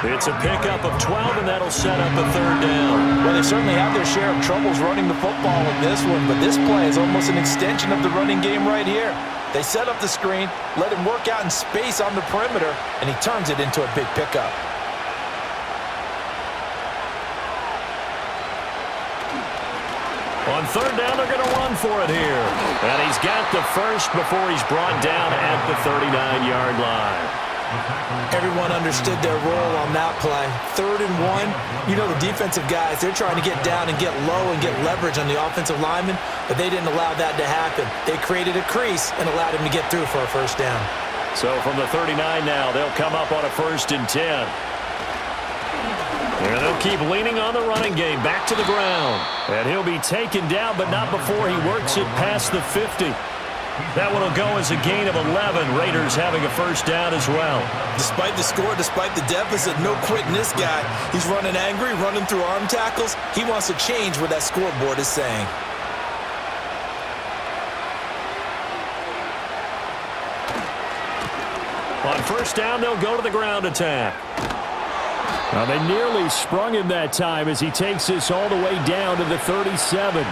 It's a pickup of 12, and that'll set up a 3rd down. Well, they certainly have their share of troubles running the football in this one, but this play is almost an extension of the running game right here. They set up the screen, let him work out in space on the perimeter, and he turns it into a big pickup. On 3rd down, they're going to run for it here. And he's got the first before he's brought down at the 39-yard line. Everyone understood their role on that play. 3rd and 1, you know the defensive guys, they're trying to get down and get low and get leverage on the offensive lineman, but they didn't allow that to happen. They created a crease and allowed him to get through for a first down. So from the 39 now, they'll come up on a 1st and 10. And they'll keep leaning on the running game back to the ground. And he'll be taken down, but not before he works it past the 50. That one will go as a gain of 11. Raiders having a first down as well. Despite the score, despite the deficit, no quitting this guy. He's running angry, running through arm tackles. He wants to change what that scoreboard is saying. On first down, they'll go to the ground attack. Now they nearly sprung him that time as he takes this all the way down to the 37.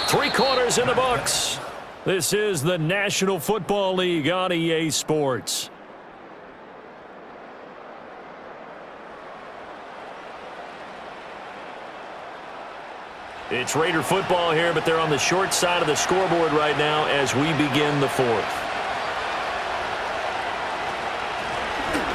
3 quarters in the books. This is the National Football League on EA Sports. It's Raider football here, but they're on the short side of the scoreboard right now as we begin the 4th.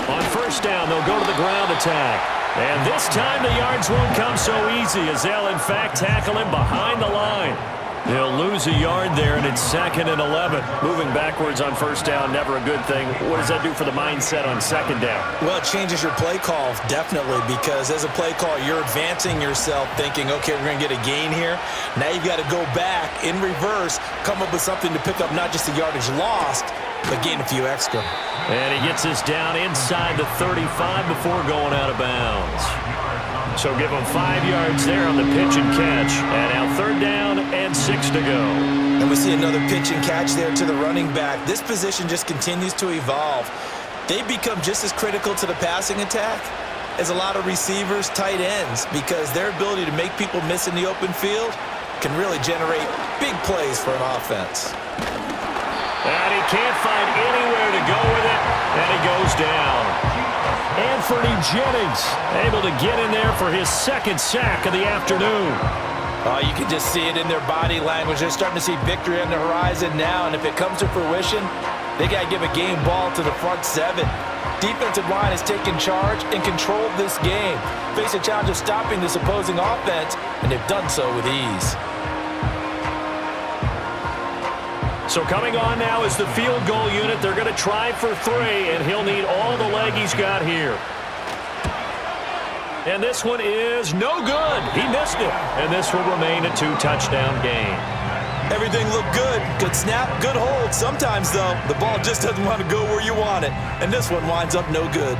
On first down, they'll go to the ground attack. And this time the yards won't come so easy as they'll, in fact, tackle him behind the line. He'll lose a yard there, and it's 2nd and 11. Moving backwards on first down, never a good thing. What does that do for the mindset on 2nd down? Well, it changes your play call, definitely, because as a play call, you're advancing yourself thinking, okay, we're going to get a gain here. Now you've got to go back in reverse, come up with something to pick up not just the yardage lost, but gain a few extra. And he gets us down inside the 35 before going out of bounds. So give him 5 yards there on the pitch and catch. And now 3rd down and 6 to go. And we see another pitch and catch there to the running back. This position just continues to evolve. They become just as critical to the passing attack as a lot of receivers, tight ends, because their ability to make people miss in the open field can really generate big plays for an offense. And he can't find anywhere to go with it, and he goes down. Anthony Jennings able to get in there for his 2nd sack of the afternoon. You can just see it in their body language. They're starting to see victory on the horizon now, and if it comes to fruition, they got to give a game ball to the front 7. Defensive line has taken charge and controlled this game. Face a challenge of stopping this opposing offense, and they've done so with ease. So coming on now is the field goal unit. They're going to try for 3, and he'll need all the leg he's got here. And this one is no good. He missed it. And this will remain a 2-touchdown game. Everything looked good. Good snap, good hold. Sometimes, though, the ball just doesn't want to go where you want it. And this one winds up no good.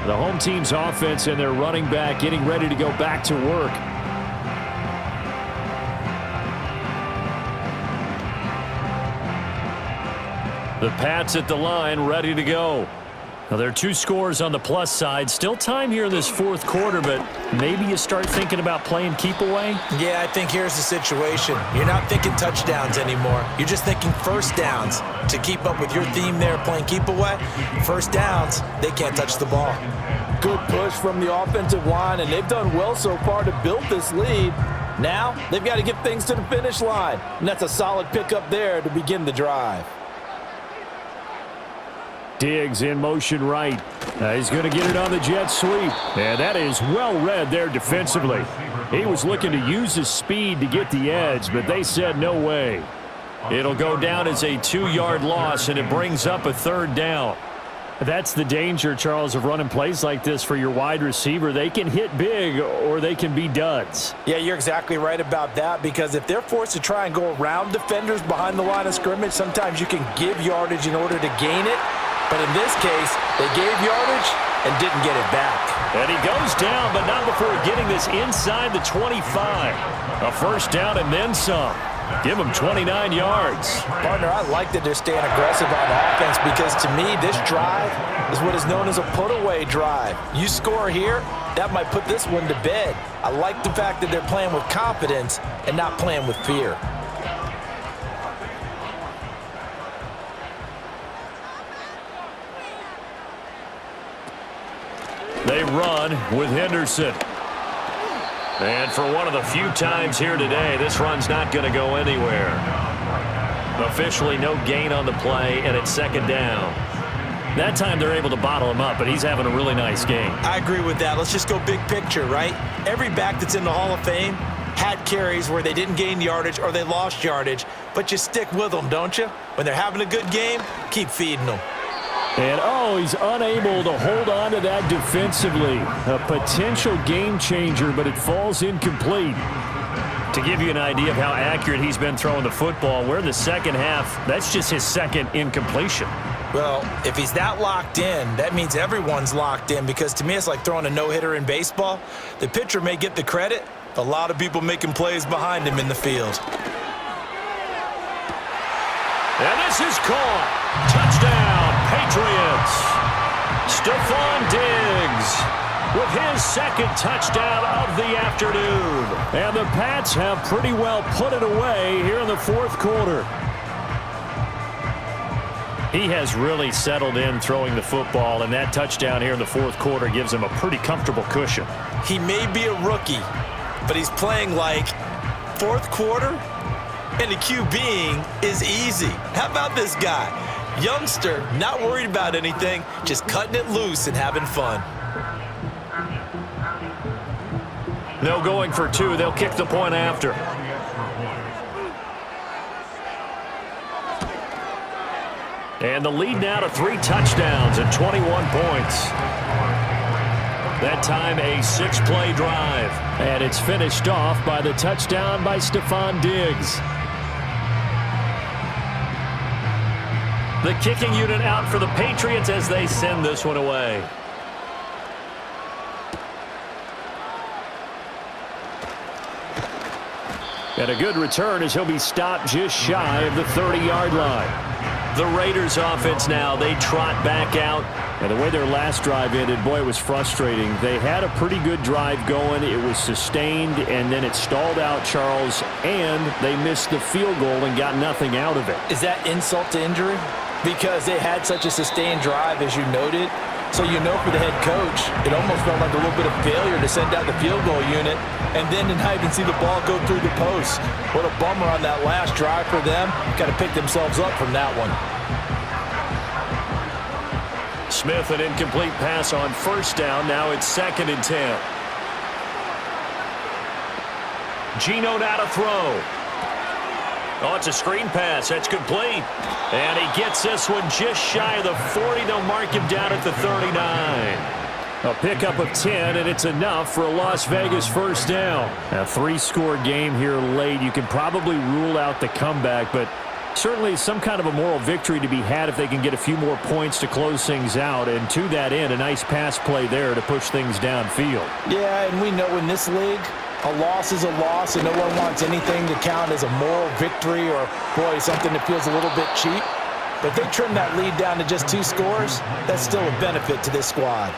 The home team's offense and their running back getting ready to go back to work. The Pats at the line, ready to go. Now, there are 2 scores on the plus side. Still time here in this 4th quarter, but maybe you start thinking about playing keep away? Yeah, I think here's the situation. You're not thinking touchdowns anymore. You're just thinking first downs. To keep up with your theme there, playing keep away, first downs, they can't touch the ball. Good push from the offensive line, and they've done well so far to build this lead. Now, they've got to get things to the finish line, and that's a solid pickup there to begin the drive. Diggs in motion right. He's going to get it on the jet sweep. And that is well read there defensively. He was looking to use his speed to get the edge, but they said no way. It'll go down as a 2-yard loss, and it brings up a 3rd down. That's the danger, Charles, of running plays like this for your wide receiver. They can hit big or they can be duds. Yeah, you're exactly right about that, because if they're forced to try and go around defenders behind the line of scrimmage, sometimes you can give yardage in order to gain it. But in this case, they gave yardage and didn't get it back. And he goes down, but not before getting this inside the 25. A 1st down and then some. Give him 29 yards. Partner, I like that they're staying aggressive on offense, because to me, this drive is what is known as a put-away drive. You score here, that might put this one to bed. I like the fact that they're playing with confidence and not playing with fear. They run with Henderson. And for one of the few times here today, this run's not going to go anywhere. Officially no gain on the play, and it's 2nd down. That time they're able to bottle him up, but he's having a really nice game. I agree with that. Let's just go big picture, right? Every back that's in the Hall of Fame had carries where they didn't gain yardage or they lost yardage, but you stick with them, don't you? When they're having a good game, keep feeding them. And, he's unable to hold on to that defensively. A potential game changer, but it falls incomplete. To give you an idea of how accurate he's been throwing the football, we're in the 2nd half. That's just his 2nd incompletion. Well, if he's that locked in, that means everyone's locked in, because to me it's like throwing a no-hitter in baseball. The pitcher may get the credit, but a lot of people making plays behind him in the field. And this is caught. Touchdown, Patriots. Stephon Diggs with his 2nd touchdown of the afternoon. And the Pats have pretty well put it away here in the 4th quarter. He has really settled in throwing the football, and that touchdown here in the 4th quarter gives him a pretty comfortable cushion. He may be a rookie, but he's playing like 4th quarter, and the QBing is easy. How about this guy? Youngster, not worried about anything, just cutting it loose and having fun. No going for two. They'll kick the point after. And the lead now to 3 touchdowns and 21 points. That time a 6-play drive. And it's finished off by the touchdown by Stephon Diggs. The kicking unit out for the Patriots as they send this one away. And a good return as he'll be stopped just shy of the 30-yard line. The Raiders offense now, they trot back out. And the way their last drive ended, boy, it was frustrating. They had a pretty good drive going. It was sustained, and then it stalled out, Charles, and they missed the field goal and got nothing out of it. Is that insult to injury? Because they had such a sustained drive, as you noted. So you know for the head coach, it almost felt like a little bit of failure to send out the field goal unit and then to not even see the ball go through the post. What a bummer on that last drive for them. Got to pick themselves up from that one. Smith, an incomplete pass on first down. Now it's 2nd and 10. Geno now to throw. Oh, it's a screen pass. That's complete. And he gets this one just shy of the 40. They'll mark him down at the 39. A pickup of 10, and it's enough for a Las Vegas first down. A 3-score game here late. You can probably rule out the comeback, but certainly some kind of a moral victory to be had if they can get a few more points to close things out. And to that end, a nice pass play there to push things downfield. Yeah, and we know in this league, a loss is a loss, and no one wants anything to count as a moral victory or, boy, something that feels a little bit cheap. But they trim that lead down to just 2 scores. That's still a benefit to this squad.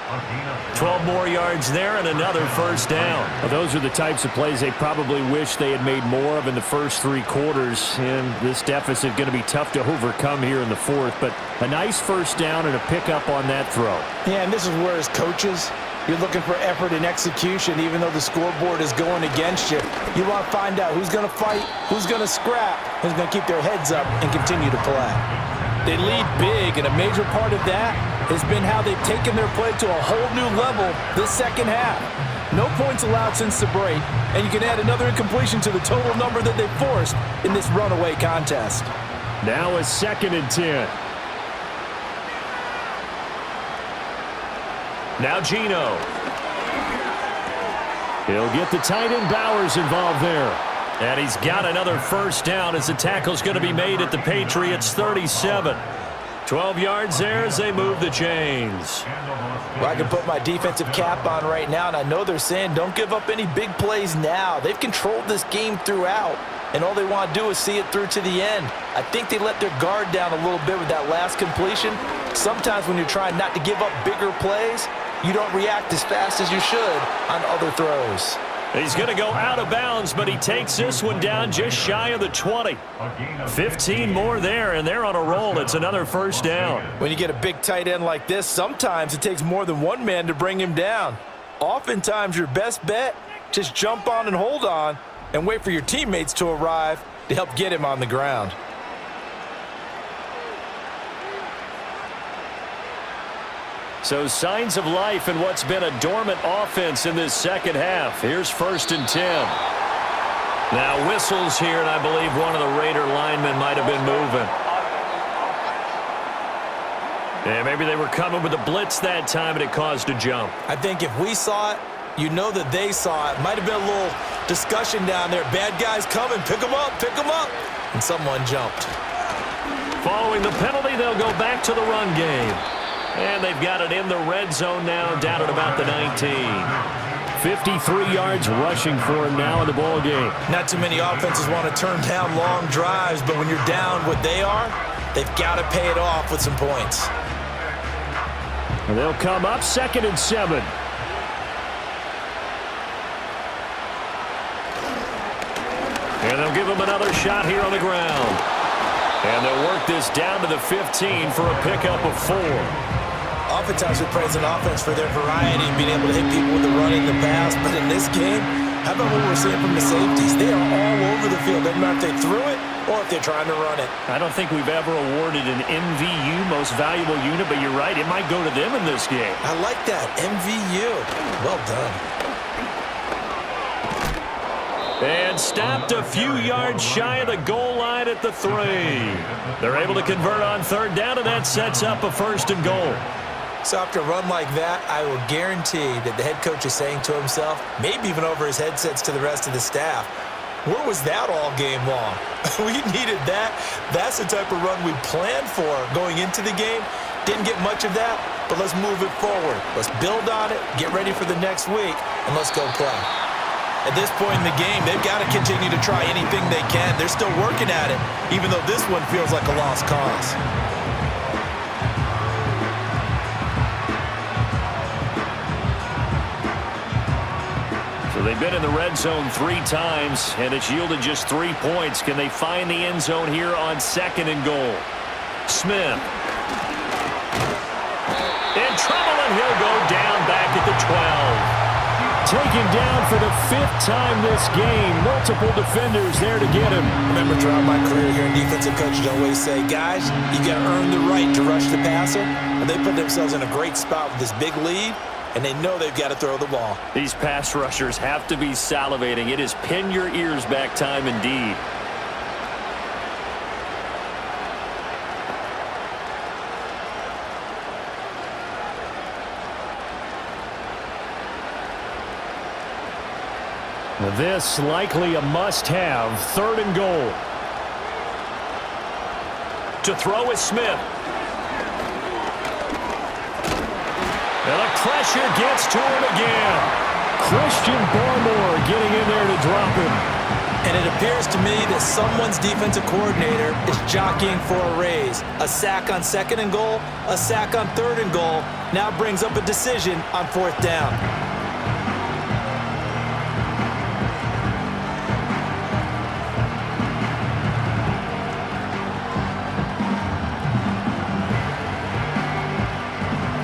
12 more yards there and another first down. Well, those are the types of plays they probably wish they had made more of in the first 3 quarters. And this deficit going to be tough to overcome here in the 4th. But a nice first down and a pickup on that throw. Yeah, and this is where as coaches, you're looking for effort and execution, even though the scoreboard is going against you. You want to find out who's going to fight, who's going to scrap, who's going to keep their heads up and continue to play. They lead big, and a major part of that has been how they've taken their play to a whole new level this second half. No points allowed since the break, and you can add another incompletion to the total number that they forced in this runaway contest. Now a 2nd and 10. Now Geno. He'll get the tight end Bowers involved there. And he's got another first down as the tackle's going to be made at the Patriots 37. 12 yards there as they move the chains. Well, I can put my defensive cap on right now, and I know they're saying don't give up any big plays now. They've controlled this game throughout, and all they want to do is see it through to the end. I think they let their guard down a little bit with that last completion. Sometimes when you're trying not to give up bigger plays, you don't react as fast as you should on other throws. He's going to go out of bounds, but he takes this one down just shy of the 20. 15 more there, and they're on a roll. It's another first down. When you get a big tight end like this, sometimes it takes more than one man to bring him down. Oftentimes, your best bet, just jump on and hold on and wait for your teammates to arrive to help get him on the ground. So signs of life in what's been a dormant offense in this second half. Here's 1st and 10. Now whistles here, and I believe one of the Raider linemen might have been moving. Yeah, maybe they were coming with a blitz that time, and it caused a jump. I think if we saw it, you know that they saw it. Might have been a little discussion down there. Bad guys coming. Pick them up. Pick them up. And someone jumped. Following the penalty, they'll go back to the run game. And they've got it in the red zone now, down at about the 19. 53 yards rushing for him now in the ball game. Not too many offenses want to turn down long drives, but when you're down what they are, they've got to pay it off with some points. And they'll come up 2nd and 7. And they'll give him another shot here on the ground. And they'll work this down to the 15 for a pickup of 4. Oftentimes we praise an offense for their variety and being able to hit people with the run in the pass, but in this game, how about what we're seeing from the safeties? They are all over the field. Doesn't matter if they threw it or if they're trying to run it. I don't think we've ever awarded an MVU, most valuable unit, but you're right, it might go to them in this game. I like that, MVU. Well done. And stopped a few yards shy of the goal line at the 3. They're able to convert on third down, and that sets up a 1st and goal. So after a run like that, I will guarantee that the head coach is saying to himself, maybe even over his headsets to the rest of the staff, where was that all game long? We needed that. That's the type of run we planned for going into the game. Didn't get much of that, but let's move it forward. Let's build on it, get ready for the next week, and let's go play. At this point in the game, they've got to continue to try anything they can. They're still working at it, even though this one feels like a lost cause. So they've been in the red zone 3 times, and it's yielded just 3 points. Can they find the end zone here on 2nd and goal? Smith. In trouble, and he'll go down back at the 12. Taken down for the 5th time this game. Multiple defenders there to get him. Remember, throughout my career here, defensive coaches always say, guys, you got to earn the right to rush the passer. And they put themselves in a great spot with this big lead, and they know they've got to throw the ball. These pass rushers have to be salivating. It is pin your ears back time indeed. This likely a must-have. 3rd and goal. To throw is Smith. And the pressure gets to him again. Christian Barmore getting in there to drop him. And it appears to me that someone's defensive coordinator is jockeying for a raise. A sack on 2nd and goal, a sack on 3rd and goal, now brings up a decision on 4th down.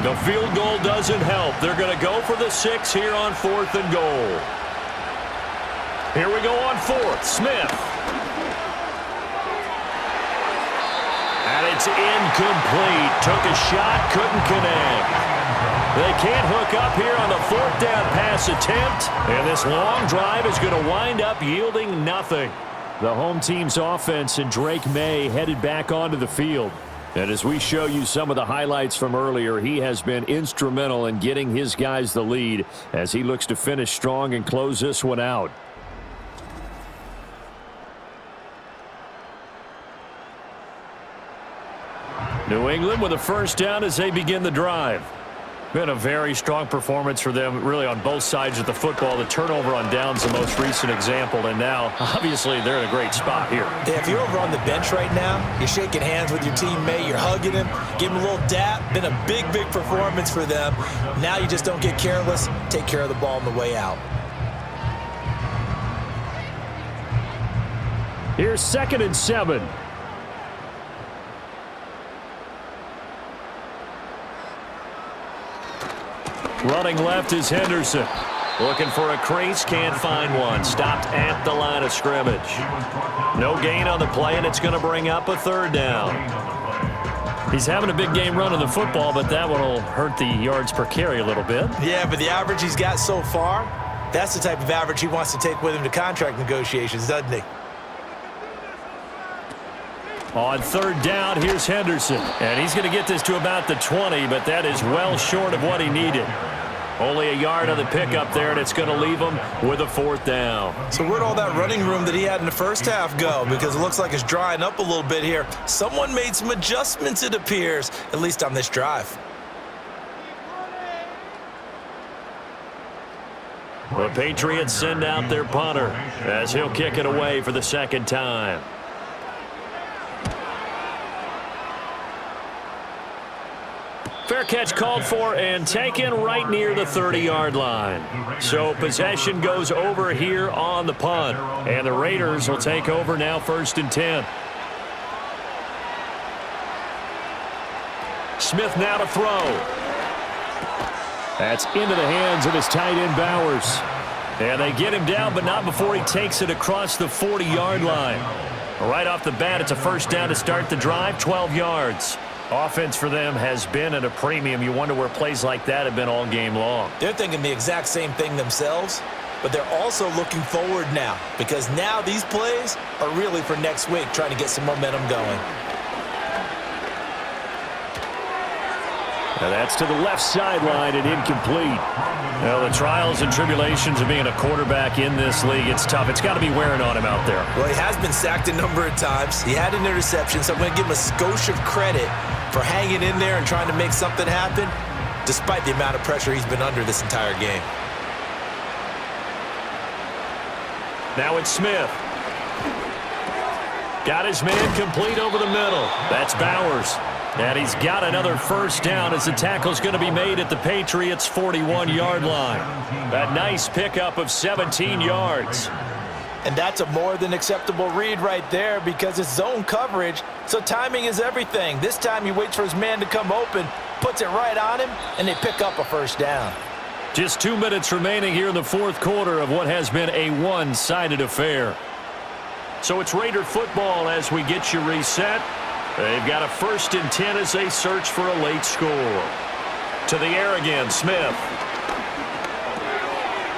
The field goal doesn't help. They're going to go for the 6 here on 4th and goal. Here we go on 4th. Smith. And it's incomplete. Took a shot, couldn't connect. They can't hook up here on the 4th down pass attempt. And this long drive is going to wind up yielding nothing. The home team's offense and Drake May headed back onto the field. And as we show you some of the highlights from earlier, he has been instrumental in getting his guys the lead as he looks to finish strong and close this one out. New England with a 1st down as they begin the drive. Been a very strong performance for them, really, on both sides of the football. The turnover on downs, the most recent example, and now, obviously, they're in a great spot here. Yeah, if you're over on the bench right now, you're shaking hands with your teammate, you're hugging him, give him a little dap. Been a big, big performance for them. Now you just don't get careless. Take care of the ball on the way out. Here's 2nd and 7. Running left is Henderson. Looking for a crease, can't find one. Stopped at the line of scrimmage. No gain on the play, and it's going to bring up a 3rd down. He's having a big game running the football, but that one will hurt the yards per carry a little bit. Yeah, but the average he's got so far, that's the type of average he wants to take with him to contract negotiations, doesn't he? On 3rd down, here's Henderson. And he's going to get this to about the 20, but that is well short of what he needed. Only a yard on the pickup there, and it's going to leave him with a 4th down. So where'd all that running room that he had in the first half go? Because it looks like it's drying up a little bit here. Someone made some adjustments, it appears, at least on this drive. The Patriots send out their punter as he'll kick it away for the 2nd time. Fair catch called for and taken right near the 30-yard line. So possession goes over here on the punt. And the Raiders will take over now 1st and 10. Smith now to throw. That's into the hands of his tight end Bowers. And they get him down, but not before he takes it across the 40-yard line. Right off the bat, it's a 1st down to start the drive, 12 yards. Offense for them has been at a premium. You wonder where plays like that have been all game long. They're thinking the exact same thing themselves. but they're also looking forward now because now these plays are really for next week, trying to get some momentum going. Now that's to the left sideline and incomplete. Well, the trials and tribulations of being a quarterback in this league, it's tough. It's got to be wearing on him out there. Well, he has been sacked a number of times. He had an interception, so I'm going to give him a skosh of credit for hanging in there and trying to make something happen, despite the amount of pressure he's been under this entire game. Now it's Smith. Got his man complete over the middle. That's Bowers. And he's got another first down as the tackle's going to be made at the Patriots' 41-yard line. That nice pickup of 17 yards. And that's a more than acceptable read right there because it's zone coverage, so timing is everything. This time he waits for his man to come open, puts it right on him, and they pick up a first down. Just 2 minutes remaining here in the fourth quarter of what has been a one-sided affair. So it's Raider football as we get you reset. They've got a 1st and 10 as they search for a late score. To the air again, Smith.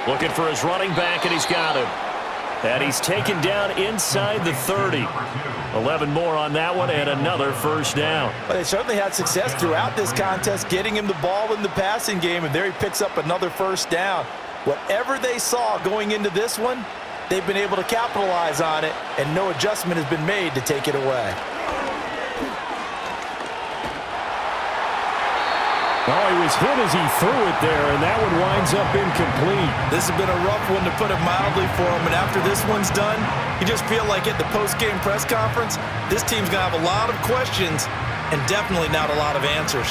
Looking for his running back, and he's got him. And he's taken down inside the 30. 11 more on that one, and another first down. Well, they certainly had success throughout this contest, getting him the ball in the passing game, and there he picks up another first down. Whatever they saw going into this one, they've been able to capitalize on it, and no adjustment has been made to take it away. Oh, he was hit as he threw it there, and that one winds up incomplete. This has been a rough one, to put it mildly, for him, and after this one's done, you just feel like at the post-game press conference, this team's going to have a lot of questions and definitely not a lot of answers.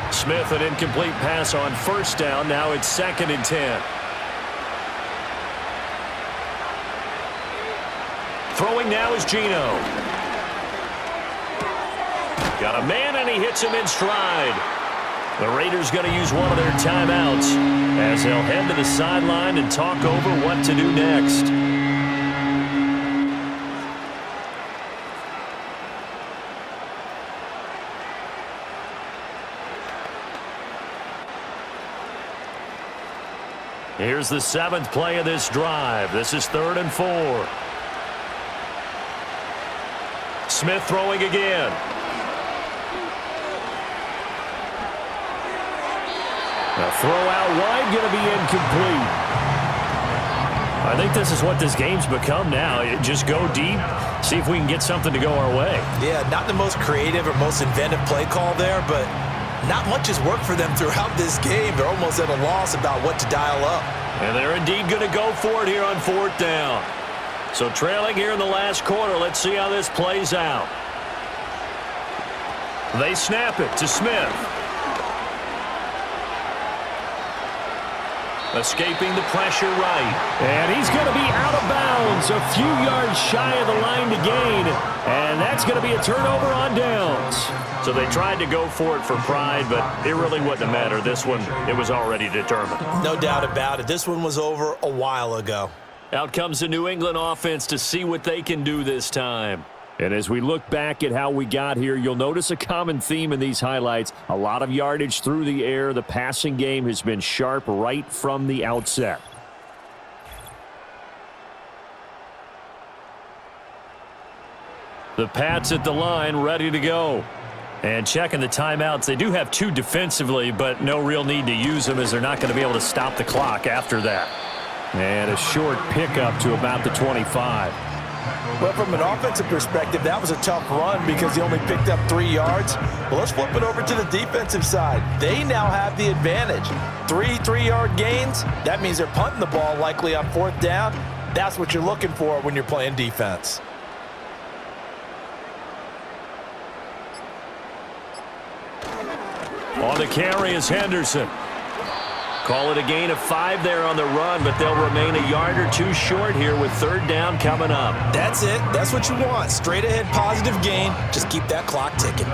Smith, an incomplete pass on first down. Now it's 2nd and 10. Throwing now is Geno. Got a man, and he hits him in stride. The Raiders going to use one of their timeouts as they'll head to the sideline and talk over what to do next. Here's the 7th play of this drive. This is 3rd and 4. Smith throwing again. A throw out wide, going to be incomplete. I think this is what this game's become now. Just go deep, see if we can get something to go our way. Yeah, not the most creative or most inventive play call there, but not much has worked for them throughout this game. They're almost at a loss about what to dial up. And they're indeed going to go for it here on 4th down. So trailing here in the last quarter, let's see how this plays out. They snap it to Smith. Escaping the pressure right. And he's going to be out of bounds, a few yards shy of the line to gain. And that's going to be a turnover on downs. So they tried to go for it for pride, but it really wouldn't have mattered. This one, it was already determined. No doubt about it. This one was over a while ago. Out comes the New England offense to see what they can do this time. And as we look back at how we got here, you'll notice a common theme in these highlights. A lot of yardage through the air. The passing game has been sharp right from the outset. The Pats at the line, ready to go. And checking the timeouts. They do have 2 defensively, but no real need to use them as they're not going to be able to stop the clock after that. And a short pickup to about the 25. Well, from an offensive perspective, that was a tough run because he only picked up 3 yards. Well, let's flip it over to the defensive side. They now have the advantage. 3 3-yard gains. That means they're punting the ball likely on 4th down. That's what you're looking for when you're playing defense. On the carry is Henderson. Call it a gain of 5 there on the run, but they'll remain a yard or 2 short here with 3rd down coming up. That's it. That's what you want. Straight ahead positive gain. Just keep that clock ticking.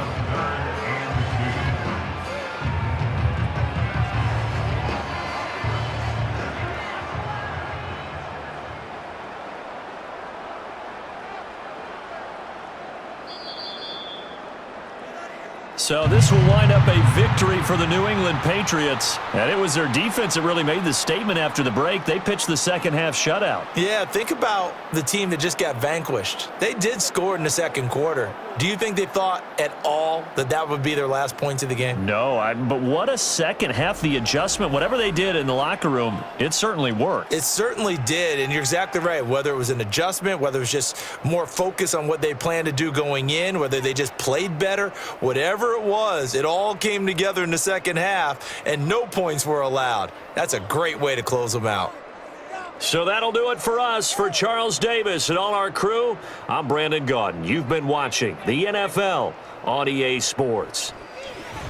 So this will wind up a victory for the New England Patriots. And it was their defense that really made the statement after the break. They pitched the second half shutout. Yeah, think about the team that just got vanquished. They did score in the second quarter. Do you think they thought at all that that would be their last points of the game? No, but what a second half. The adjustment, whatever they did in the locker room, it certainly worked. It certainly did, and you're exactly right. Whether it was an adjustment, whether it was just more focus on what they planned to do going in, whether they just played better, whatever it was, it all came together in the second half, and no points were allowed. That's a great way to close them out. So that'll do it for us. For Charles Davis and all our crew, I'm Brandon Gaudin. You've been watching the NFL on EA Sports.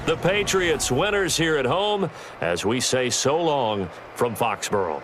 The Patriots winners here at home as we say so long from Foxborough.